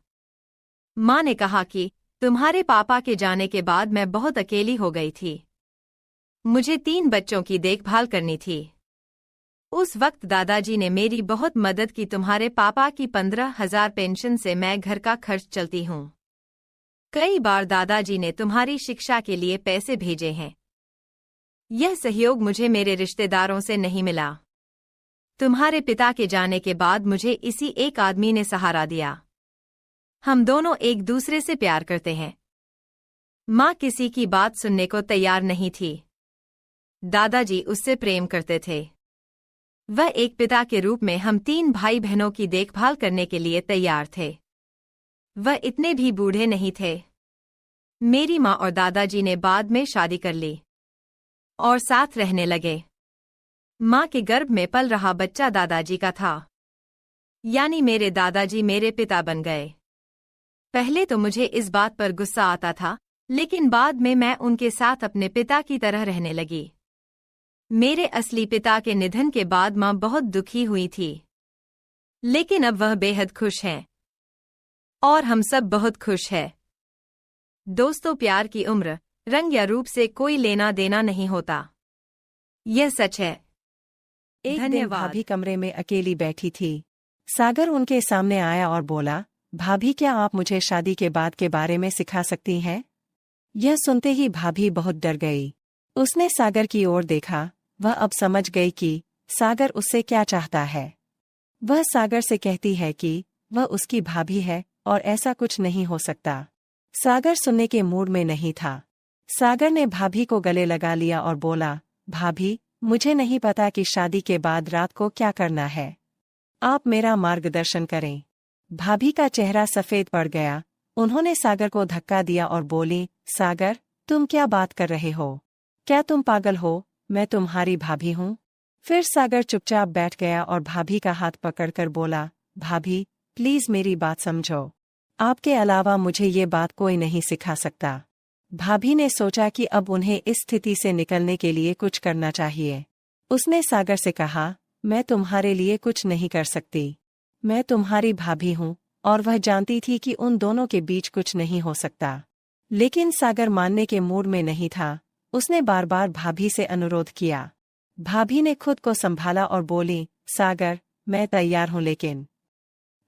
Speaker 1: माँ ने कहा कि तुम्हारे पापा के जाने के बाद मैं बहुत अकेली हो गई थी। मुझे 3 बच्चों की देखभाल करनी थी। उस वक्त दादाजी ने मेरी बहुत मदद की। तुम्हारे पापा की 15,000 पेंशन से मैं घर का खर्च चलती हूँ। कई बार दादाजी ने तुम्हारी शिक्षा के लिए पैसे भेजे हैं। यह सहयोग मुझे मेरे रिश्तेदारों से नहीं मिला। तुम्हारे पिता के जाने के बाद मुझे इसी एक आदमी ने सहारा दिया। हम दोनों एक दूसरे से प्यार करते हैं। माँ किसी की बात सुनने को तैयार नहीं थी। दादाजी उससे प्रेम करते थे। वह एक पिता के रूप में हम 3 भाई बहनों की देखभाल करने के लिए तैयार थे। वह इतने भी बूढ़े नहीं थे। मेरी माँ और दादाजी ने बाद में शादी कर ली और साथ रहने लगे। माँ के गर्भ में पल रहा बच्चा दादाजी का था, यानी मेरे दादाजी मेरे पिता बन गए। पहले तो मुझे इस बात पर गुस्सा आता था, लेकिन बाद में मैं उनके साथ अपने पिता की तरह रहने लगी। मेरे असली पिता के निधन के बाद माँ बहुत दुखी हुई थी, लेकिन अब वह बेहद खुश हैं और हम सब बहुत खुश हैं। दोस्तों, प्यार की उम्र, रंग या रूप से कोई लेना देना नहीं होता। यह सच है।
Speaker 2: एक दिन भाभी कमरे में अकेली बैठी थी। सागर उनके सामने आया और बोला, भाभी, क्या आप मुझे शादी के बाद के बारे में सिखा सकती हैं? यह सुनते ही भाभी बहुत डर गई। उसने सागर की ओर देखा। वह अब समझ गई कि सागर उससे क्या चाहता है। वह सागर से कहती है कि वह उसकी भाभी है और ऐसा कुछ नहीं हो सकता। सागर सुनने के मूड में नहीं था। सागर ने भाभी को गले लगा लिया और बोला, भाभी, मुझे नहीं पता कि शादी के बाद रात को क्या करना है। आप मेरा मार्गदर्शन करें। भाभी का चेहरा सफेद पड़ गया। उन्होंने सागर को धक्का दिया और बोली, सागर, तुम क्या बात कर रहे हो? क्या तुम पागल हो? मैं तुम्हारी भाभी हूँ। फिर सागर चुपचाप बैठ गया और भाभी का हाथ पकड़कर बोला, भाभी प्लीज मेरी बात समझो। आपके अलावा मुझे ये बात कोई नहीं सिखा सकता। भाभी ने सोचा कि अब उन्हें इस स्थिति से निकलने के लिए कुछ करना चाहिए। उसने सागर से कहा, मैं तुम्हारे लिए कुछ नहीं कर सकती। मैं तुम्हारी भाभी हूँ। और वह जानती थी कि उन दोनों के बीच कुछ नहीं हो सकता। लेकिन सागर मानने के मूड में नहीं था। उसने बार बार भाभी से अनुरोध किया। भाभी ने खुद को संभाला और बोली, सागर मैं तैयार हूँ लेकिन।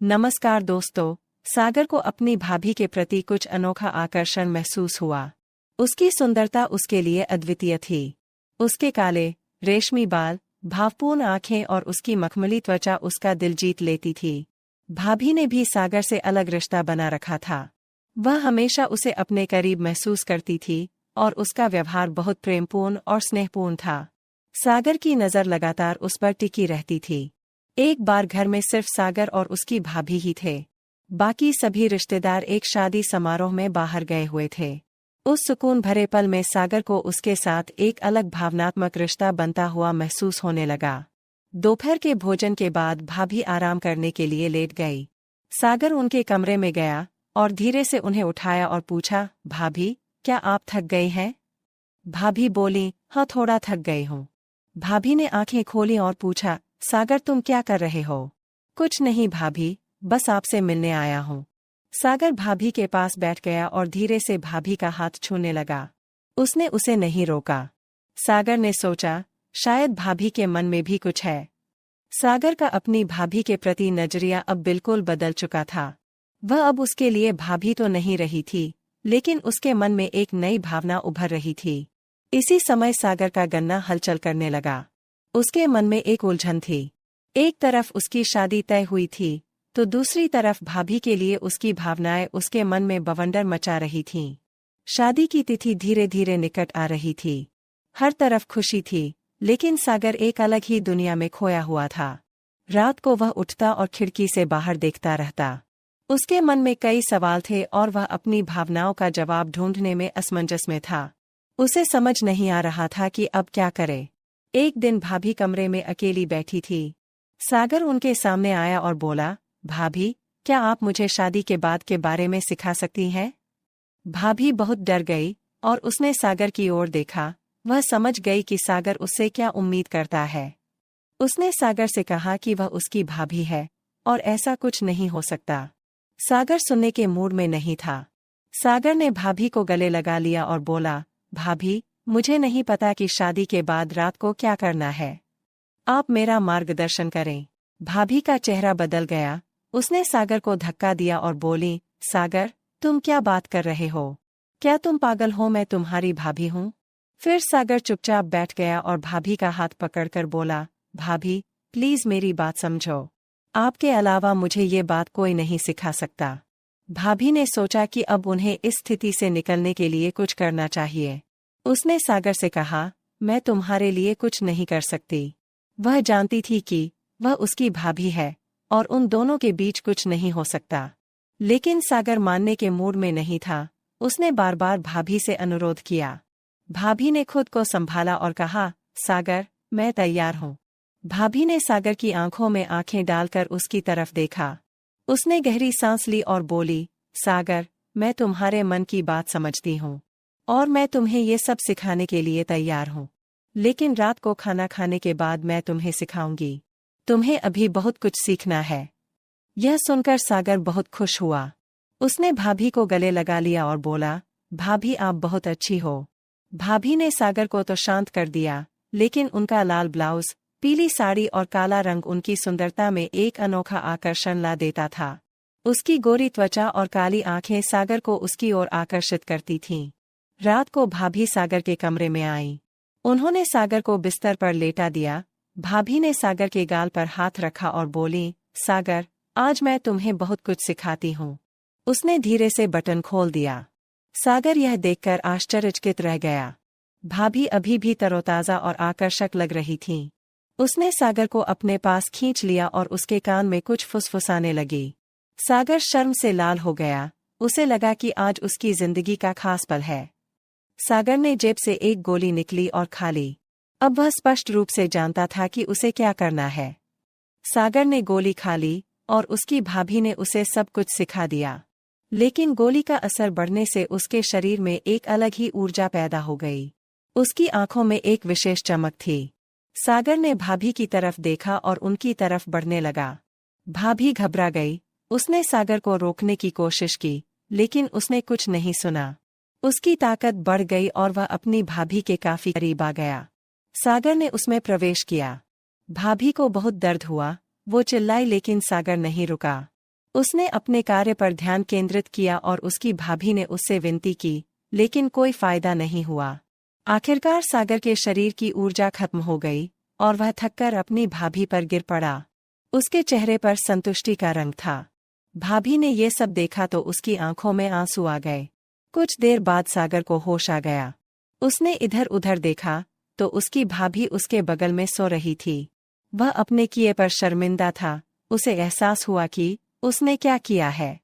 Speaker 2: नमस्कार दोस्तों। सागर को अपनी भाभी के प्रति कुछ अनोखा आकर्षण महसूस हुआ। उसकी सुंदरता उसके लिए अद्वितीय थी। उसके काले, रेशमी बाल, भावपूर्ण आंखें और उसकी मखमली त्वचा उसका दिल जीत लेती थी। भाभी ने भी सागर से अलग रिश्ता बना रखा था। वह हमेशा उसे अपने करीब महसूस करती थी और उसका व्यवहार बहुत प्रेमपूर्ण और स्नेहपूर्ण था। सागर की नज़र लगातार उस पर टिकी रहती थी। एक बार घर में सिर्फ सागर और उसकी भाभी ही थे। बाकी सभी रिश्तेदार एक शादी समारोह में बाहर गए हुए थे। उस सुकून भरे पल में सागर को उसके साथ एक अलग भावनात्मक रिश्ता बनता हुआ महसूस होने लगा। दोपहर के भोजन के बाद भाभी आराम करने के लिए लेट गई। सागर उनके कमरे में गया और धीरे से उन्हें उठाया और पूछा, भाभी क्या आप थक गई हैं? भाभी बोली, हाँ थोड़ा थक गई हूँ। भाभी ने आंखें खोली और पूछा, सागर तुम क्या कर रहे हो? कुछ नहीं भाभी, बस आपसे मिलने आया हूँ। सागर भाभी के पास बैठ गया और धीरे से भाभी का हाथ छूने लगा। उसने उसे नहीं रोका। सागर ने सोचा, शायद भाभी के मन में भी कुछ है। सागर का अपनी भाभी के प्रति नजरिया अब बिल्कुल बदल चुका था। वह अब उसके लिए भाभी तो नहीं रही थी, लेकिन उसके मन में एक नई भावना उभर रही थी। इसी समय सागर का गन्ना हलचल करने लगा। उसके मन में एक उलझन थी। एक तरफ उसकी शादी तय हुई थी, तो दूसरी तरफ भाभी के लिए उसकी भावनाएं उसके मन में बवंडर मचा रही थीं। शादी की तिथि धीरे धीरे निकट आ रही थी। हर तरफ खुशी थी, लेकिन सागर एक अलग ही दुनिया में खोया हुआ था। रात को वह उठता और खिड़की से बाहर देखता रहता। उसके मन में कई सवाल थे और वह अपनी भावनाओं का जवाब ढूंढने में असमंजस में था। उसे समझ नहीं आ रहा था कि अब क्या करे। एक दिन भाभी कमरे में अकेली बैठी थी। सागर उनके सामने आया और बोला, भाभी क्या आप मुझे शादी के बाद के बारे में सिखा सकती हैं? भाभी बहुत डर गई और उसने सागर की ओर देखा। वह समझ गई कि सागर उससे क्या उम्मीद करता है। उसने सागर से कहा कि वह उसकी भाभी है और ऐसा कुछ नहीं हो सकता। सागर सुनने के मूड में नहीं था। सागर ने भाभी को गले लगा लिया और बोला, भाभी मुझे नहीं पता कि शादी के बाद रात को क्या करना है। आप मेरा मार्गदर्शन करें। भाभी का चेहरा बदल गया। उसने सागर को धक्का दिया और बोली, सागर तुम क्या बात कर रहे हो? क्या तुम पागल हो? मैं तुम्हारी भाभी हूँ। फिर सागर चुपचाप बैठ गया और भाभी का हाथ पकड़कर बोला, भाभी प्लीज मेरी बात समझो। आपके अलावा मुझे ये बात कोई नहीं सिखा सकता। भाभी ने सोचा कि अब उन्हें इस स्थिति से निकलने के लिए कुछ करना चाहिए। उसने सागर से कहा, मैं तुम्हारे लिए कुछ नहीं कर सकती। वह जानती थी कि वह उसकी भाभी है और उन दोनों के बीच कुछ नहीं हो सकता। लेकिन सागर मानने के मूड में नहीं था। उसने बार बार भाभी से अनुरोध किया। भाभी ने खुद को संभाला और कहा, सागर मैं तैयार हूँ। भाभी ने सागर की आंखों में आंखें डालकर उसकी तरफ देखा। उसने गहरी सांस ली और बोली, सागर मैं तुम्हारे मन की बात समझती हूँ और मैं तुम्हें ये सब सिखाने के लिए तैयार हूँ। लेकिन रात को खाना खाने के बाद मैं तुम्हें सिखाऊंगी। तुम्हें अभी बहुत कुछ सीखना है। यह सुनकर सागर बहुत खुश हुआ। उसने भाभी को गले लगा लिया और बोला, भाभी आप बहुत अच्छी हो। भाभी ने सागर को तो शांत कर दिया, लेकिन उनका लाल ब्लाउज, पीली साड़ी और काला रंग उनकी सुंदरता में एक अनोखा आकर्षण ला देता था। उसकी गोरी त्वचा और काली आंखें सागर को उसकी ओर आकर्षित करती थीं। रात को भाभी सागर के कमरे में आई। उन्होंने सागर को बिस्तर पर लेटा दिया। भाभी ने सागर के गाल पर हाथ रखा और बोली, सागर आज मैं तुम्हें बहुत कुछ सिखाती हूँ। उसने धीरे से बटन खोल दिया। सागर यह देखकर आश्चर्यचकित रह गया। भाभी अभी भी तरोताजा और आकर्षक लग रही थीं। उसने सागर को अपने पास खींच लिया और उसके कान में कुछ फुसफुसाने लगी। सागर शर्म से लाल हो गया। उसे लगा कि आज उसकी जिंदगी का खास पल है। सागर ने जेब से एक गोली निकली और खा ली। अब वह स्पष्ट रूप से जानता था कि उसे क्या करना है। सागर ने गोली खा ली और उसकी भाभी ने उसे सब कुछ सिखा दिया। लेकिन गोली का असर बढ़ने से उसके शरीर में एक अलग ही ऊर्जा पैदा हो गई। उसकी आंखों में एक विशेष चमक थी। सागर ने भाभी की तरफ देखा और उनकी तरफ बढ़ने लगा। भाभी घबरा गई। उसने सागर को रोकने की कोशिश की, लेकिन उसने कुछ नहीं सुना। उसकी ताकत बढ़ गई और वह अपनी भाभी के काफी करीब आ गया। सागर ने उसमें प्रवेश किया। भाभी को बहुत दर्द हुआ। वो चिल्लाई लेकिन सागर नहीं रुका। उसने अपने कार्य पर ध्यान केंद्रित किया और उसकी भाभी ने उससे विनती की, लेकिन कोई फायदा नहीं हुआ। आखिरकार सागर के शरीर की ऊर्जा खत्म हो गई और वह थककर अपनी भाभी पर गिर पड़ा। उसके चेहरे पर संतुष्टि का रंग था। भाभी ने ये सब देखा तो उसकी आंखों में आंसू आ गए। कुछ देर बाद सागर को होश आ गया। उसने इधर उधर देखा तो उसकी भाभी उसके बगल में सो रही थी। वह अपने किए पर शर्मिंदा था। उसे एहसास हुआ कि उसने क्या किया है।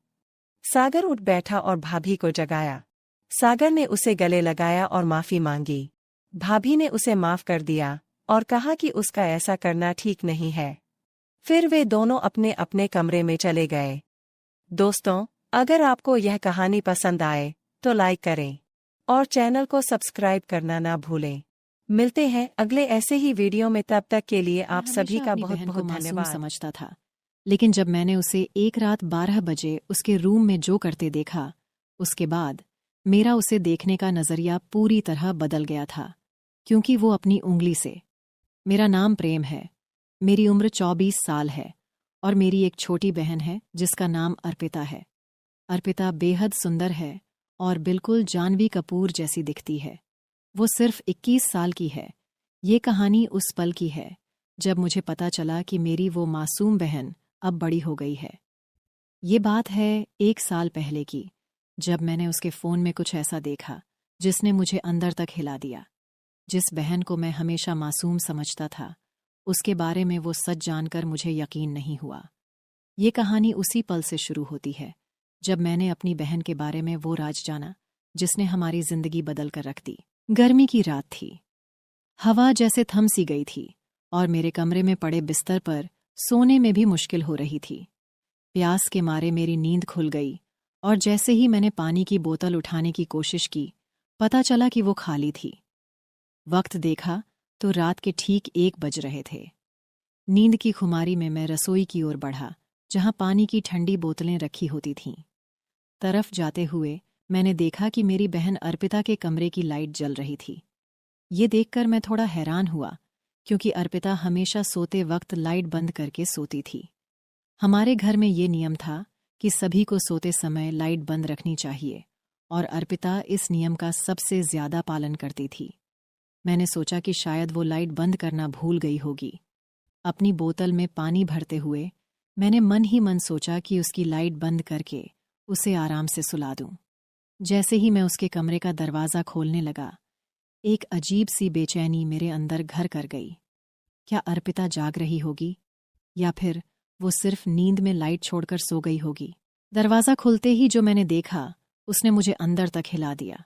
Speaker 2: सागर उठ बैठा और भाभी को जगाया। सागर ने उसे गले लगाया और माफी मांगी। भाभी ने उसे माफ कर दिया और कहा कि उसका ऐसा करना ठीक नहीं है। फिर वे दोनों अपने अपने कमरे में चले गए। दोस्तों, अगर आपको यह कहानी पसंद आए तो लाइक करें और चैनल को सब्सक्राइब करना ना भूलें। मिलते हैं अगले ऐसे ही वीडियो में, तब तक के लिए आप सभी का बहुत बहुत धन्यवाद।
Speaker 3: समझता था, लेकिन जब मैंने उसे एक रात 12 बजे उसके रूम में जो करते देखा, उसके बाद मेरा उसे देखने का नजरिया पूरी तरह बदल गया था। क्योंकि वो अपनी उंगली से, मेरा नाम प्रेम है, मेरी उम्र 24 साल है और मेरी एक छोटी बहन है जिसका नाम अर्पिता है। अर्पिता बेहद सुंदर है और बिल्कुल जानवी कपूर जैसी दिखती है। वो सिर्फ 21 साल की है। ये कहानी उस पल की है जब मुझे पता चला कि मेरी वो मासूम बहन अब बड़ी हो गई है। ये बात है 1 साल पहले की, जब मैंने उसके फ़ोन में कुछ ऐसा देखा जिसने मुझे अंदर तक हिला दिया। जिस बहन को मैं हमेशा मासूम समझता था, उसके बारे में वो सच जानकर मुझे यकीन नहीं हुआ। ये कहानी उसी पल से शुरू होती है जब मैंने अपनी बहन के बारे में वो राज जाना जिसने हमारी जिंदगी बदल कर रख दी। गर्मी की रात थी। हवा जैसे थम सी गई थी और मेरे कमरे में पड़े बिस्तर पर सोने में भी मुश्किल हो रही थी। प्यास के मारे मेरी नींद खुल गई और जैसे ही मैंने पानी की बोतल उठाने की कोशिश की, पता चला कि वो खाली थी। वक्त देखा तो रात के ठीक 1 बज रहे थे। नींद की खुमारी में मैं रसोई की ओर बढ़ा, जहां पानी की ठंडी बोतलें रखी होती थीं। तरफ जाते हुए मैंने देखा कि मेरी बहन अर्पिता के कमरे की लाइट जल रही थी। ये देखकर मैं थोड़ा हैरान हुआ, क्योंकि अर्पिता हमेशा सोते वक्त लाइट बंद करके सोती थी। हमारे घर में ये नियम था कि सभी को सोते समय लाइट बंद रखनी चाहिए और अर्पिता इस नियम का सबसे ज्यादा पालन करती थी। मैंने सोचा कि शायद वो लाइट बंद करना भूल गई होगी। अपनी बोतल में पानी भरते हुए मैंने मन ही मन सोचा कि उसकी लाइट बंद करके उसे आराम से सुला दूं। जैसे ही मैं उसके कमरे का दरवाज़ा खोलने लगा, एक अजीब सी बेचैनी मेरे अंदर घर कर गई। क्या अर्पिता जाग रही होगी या फिर वो सिर्फ नींद में लाइट छोड़कर सो गई होगी? दरवाज़ा खुलते ही जो मैंने देखा उसने मुझे अंदर तक हिला दिया।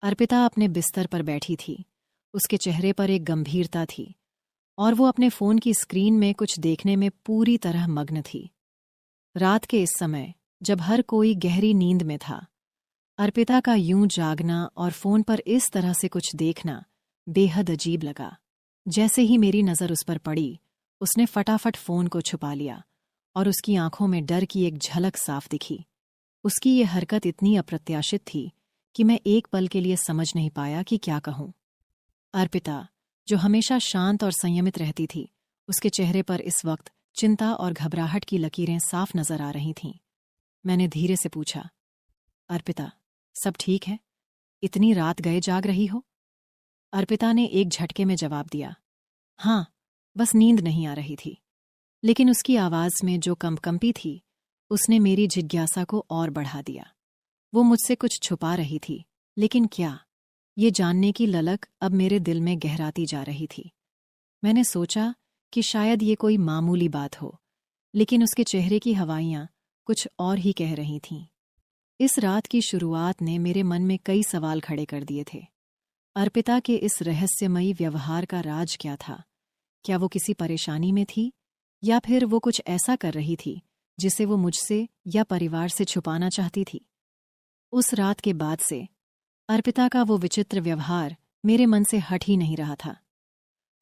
Speaker 3: अर्पिता अपने बिस्तर पर बैठी थी। उसके चेहरे पर एक गंभीरता थी और वो अपने फ़ोन की स्क्रीन में कुछ देखने में पूरी तरह मग्न थी। रात के इस समय, जब हर कोई गहरी नींद में था, अर्पिता का यूं जागना और फ़ोन पर इस तरह से कुछ देखना बेहद अजीब लगा। जैसे ही मेरी नज़र उस पर पड़ी, उसने फटाफट फ़ोन को छुपा लिया और उसकी आंखों में डर की एक झलक साफ दिखी। उसकी ये हरकत इतनी अप्रत्याशित थी कि मैं एक पल के लिए समझ नहीं पाया कि क्या कहूँ। अर्पिता, जो हमेशा शांत और संयमित रहती थी, उसके चेहरे पर इस वक्त चिंता और घबराहट की लकीरें साफ नजर आ रही थीं। मैंने धीरे से पूछा, अर्पिता, सब ठीक है? इतनी रात गए जाग रही हो? अर्पिता ने एक झटके में जवाब दिया, हाँ, बस नींद नहीं आ रही थी। लेकिन उसकी आवाज में जो कंपकंपी थी, उसने मेरी जिज्ञासा को और बढ़ा दिया। वो मुझसे कुछ छुपा रही थी, लेकिन क्या? ये जानने की ललक अब मेरे दिल में गहराती जा रही थी। मैंने सोचा कि शायद ये कोई मामूली बात हो, लेकिन उसके चेहरे की हवाइयाँ कुछ और ही कह रही थीं। इस रात की शुरुआत ने मेरे मन में कई सवाल खड़े कर दिए थे। अर्पिता के इस रहस्यमयी व्यवहार का राज क्या था? क्या वो किसी परेशानी में थी, या फिर वो कुछ ऐसा कर रही थी जिसे वो मुझसे या परिवार से छुपाना चाहती थी? उस रात के बाद से अर्पिता का वो विचित्र व्यवहार मेरे मन से हट ही नहीं रहा था।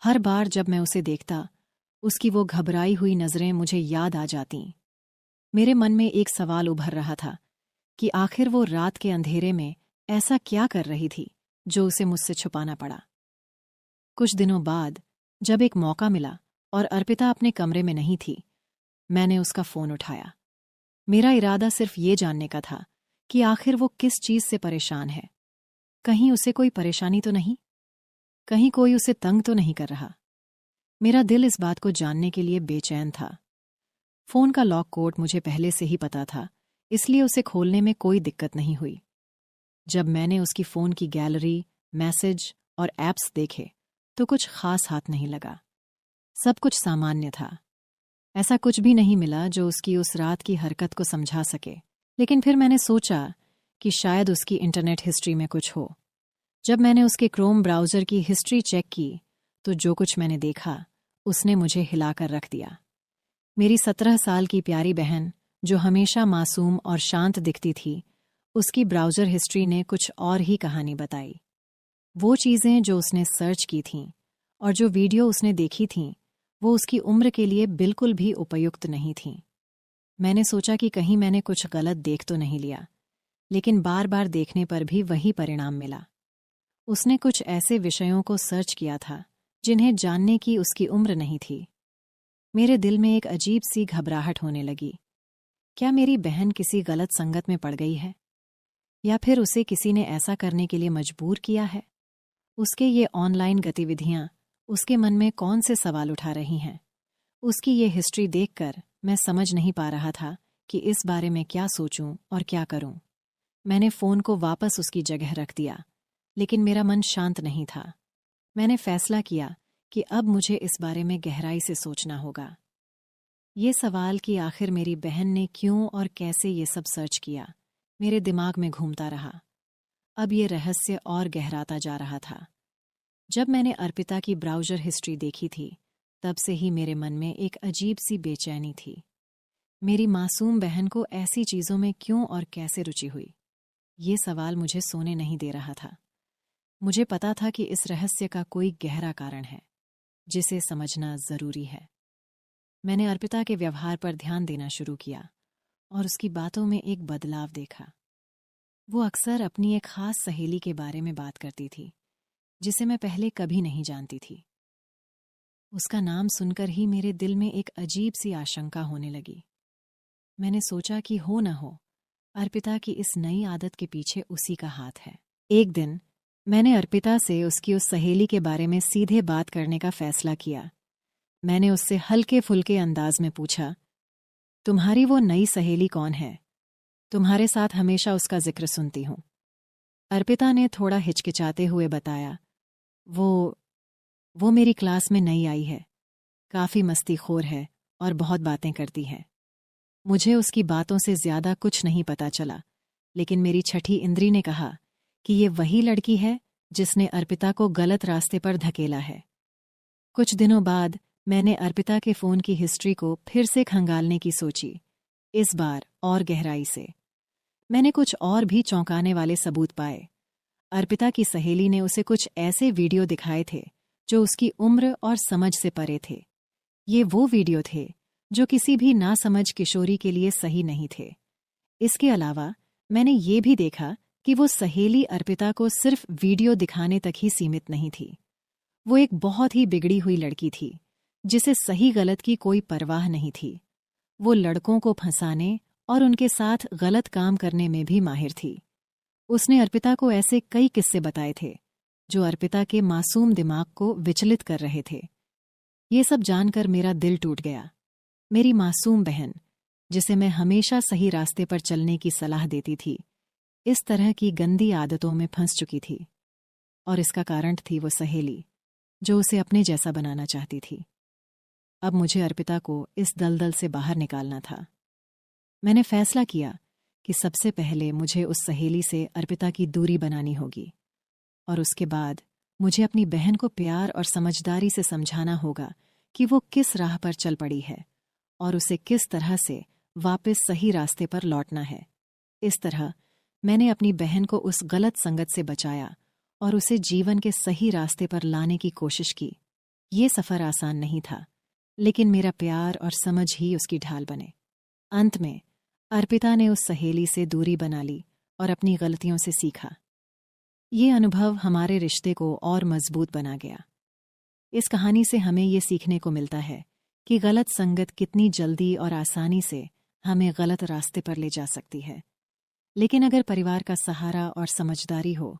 Speaker 3: हर बार जब मैं उसे देखता, उसकी वो घबराई हुई नज़रें मुझे याद आ जातीं। मेरे मन में एक सवाल उभर रहा था कि आखिर वो रात के अंधेरे में ऐसा क्या कर रही थी जो उसे मुझसे छुपाना पड़ा। कुछ दिनों बाद जब एक मौका मिला और अर्पिता अपने कमरे में नहीं थी, मैंने उसका फ़ोन उठाया। मेरा इरादा सिर्फ ये जानने का था कि आखिर वो किस चीज़ से परेशान है। कहीं उसे कोई परेशानी तो नहीं? कहीं कोई उसे तंग तो नहीं कर रहा? मेरा दिल इस बात को जानने के लिए बेचैन था। फ़ोन का लॉक कोड मुझे पहले से ही पता था, इसलिए उसे खोलने में कोई दिक्कत नहीं हुई। जब मैंने उसकी फ़ोन की गैलरी, मैसेज और ऐप्स देखे तो कुछ खास हाथ नहीं लगा। सब कुछ सामान्य था। ऐसा कुछ भी नहीं मिला जो उसकी उस रात की हरकत को समझा सके। लेकिन फिर मैंने सोचा कि शायद उसकी इंटरनेट हिस्ट्री में कुछ हो। जब मैंने उसके क्रोम ब्राउज़र की हिस्ट्री चेक की तो जो कुछ मैंने देखा उसने मुझे हिलाकर रख दिया। मेरी 17 साल की प्यारी बहन, जो हमेशा मासूम और शांत दिखती थी, उसकी ब्राउज़र हिस्ट्री ने कुछ और ही कहानी बताई। वो चीज़ें जो उसने सर्च की थीं और जो वीडियो उसने देखी थीं, वो उसकी उम्र के लिए बिल्कुल भी उपयुक्त नहीं थीं। मैंने सोचा कि कहीं मैंने कुछ गलत देख तो नहीं लिया, लेकिन बार बार देखने पर भी वही परिणाम मिला। उसने कुछ ऐसे विषयों को सर्च किया था जिन्हें जानने की उसकी उम्र नहीं थी। मेरे दिल में एक अजीब सी घबराहट होने लगी। क्या मेरी बहन किसी गलत संगत में पड़ गई है? या फिर उसे किसी ने ऐसा करने के लिए मजबूर किया है? उसके ये ऑनलाइन गतिविधियां उसके मन में कौन से सवाल उठा रही हैं? उसकी ये हिस्ट्री देखकर मैं समझ नहीं पा रहा था कि इस बारे में क्या सोचूं और क्या करूं। मैंने फ़ोन को वापस उसकी जगह रख दिया, लेकिन मेरा मन शांत नहीं था। मैंने फैसला किया कि अब मुझे इस बारे में गहराई से सोचना होगा। ये सवाल कि आखिर मेरी बहन ने क्यों और कैसे ये सब सर्च किया, मेरे दिमाग में घूमता रहा। अब ये रहस्य और गहराता जा रहा था। जब मैंने अर्पिता की ब्राउज़र हिस्ट्री देखी थी, तब से ही मेरे मन में एक अजीब सी बेचैनी थी। मेरी मासूम बहन को ऐसी चीज़ों में क्यों और कैसे रुचि हुई? ये सवाल मुझे सोने नहीं दे रहा था। मुझे पता था कि इस रहस्य का कोई गहरा कारण है, जिसे समझना ज़रूरी है। मैंने अर्पिता के व्यवहार पर ध्यान देना शुरू किया और उसकी बातों में एक बदलाव देखा। वो अक्सर अपनी एक खास सहेली के बारे में बात करती थी, जिसे मैं पहले कभी नहीं जानती थी। उसका नाम सुनकर ही मेरे दिल में एक अजीब सी आशंका होने लगी। मैंने सोचा कि हो न हो, अर्पिता की इस नई आदत के पीछे उसी का हाथ है। एक दिन मैंने अर्पिता से उसकी उस सहेली के बारे में सीधे बात करने का फैसला किया। मैंने उससे हल्के फुल्के अंदाज में पूछा, तुम्हारी वो नई सहेली कौन है? तुम्हारे साथ हमेशा उसका जिक्र सुनती हूँ। अर्पिता ने थोड़ा हिचकिचाते हुए बताया, वो मेरी क्लास में नई आई है, काफ़ी मस्तीखोर है और बहुत बातें करती है। मुझे उसकी बातों से ज़्यादा कुछ नहीं पता चला, लेकिन मेरी छठी इंद्री ने कहा कि ये वही लड़की है जिसने अर्पिता को गलत रास्ते पर धकेला है। कुछ दिनों बाद मैंने अर्पिता के फ़ोन की हिस्ट्री को फिर से खंगालने की सोची, इस बार और गहराई से। मैंने कुछ और भी चौंकाने वाले सबूत पाए। अर्पिता की सहेली ने उसे कुछ ऐसे वीडियो दिखाए थे जो उसकी उम्र और समझ से परे थे। ये वो वीडियो थे जो किसी भी नासमझ किशोरी के लिए सही नहीं थे। इसके अलावा मैंने ये भी देखा कि वो सहेली अर्पिता को सिर्फ वीडियो दिखाने तक ही सीमित नहीं थी। वो एक बहुत ही बिगड़ी हुई लड़की थी, जिसे सही गलत की कोई परवाह नहीं थी। वो लड़कों को फंसाने और उनके साथ गलत काम करने में भी माहिर थी। उसने अर्पिता को ऐसे कई किस्से बताए थे जो अर्पिता के मासूम दिमाग को विचलित कर रहे थे। ये सब जानकर मेरा दिल टूट गया। मेरी मासूम बहन, जिसे मैं हमेशा सही रास्ते पर चलने की सलाह देती थी, इस तरह की गंदी आदतों में फंस चुकी थी। और इसका कारण थी वो सहेली, जो उसे अपने जैसा बनाना चाहती थी। अब मुझे अर्पिता को इस दलदल से बाहर निकालना था। मैंने फैसला किया कि सबसे पहले मुझे उस सहेली से अर्पिता की दूरी बनानी होगी। और उसके बाद मुझे अपनी बहन को प्यार और समझदारी से समझाना होगा कि वो किस राह पर चल पड़ी है और उसे किस तरह से वापस सही रास्ते पर लौटना है। इस तरह मैंने अपनी बहन को उस गलत संगत से बचाया और उसे जीवन के सही रास्ते पर लाने की कोशिश की। ये सफ़र आसान नहीं था, लेकिन मेरा प्यार और समझ ही उसकी ढाल बने। अंत में अर्पिता ने उस सहेली से दूरी बना ली और अपनी गलतियों से सीखा। ये अनुभव हमारे रिश्ते को और मजबूत बना गया। इस कहानी से हमें ये सीखने को मिलता है कि गलत संगत कितनी जल्दी और आसानी से हमें गलत रास्ते पर ले जा सकती है, लेकिन अगर परिवार का सहारा और समझदारी हो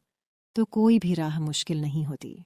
Speaker 3: तो कोई भी राह मुश्किल नहीं होती।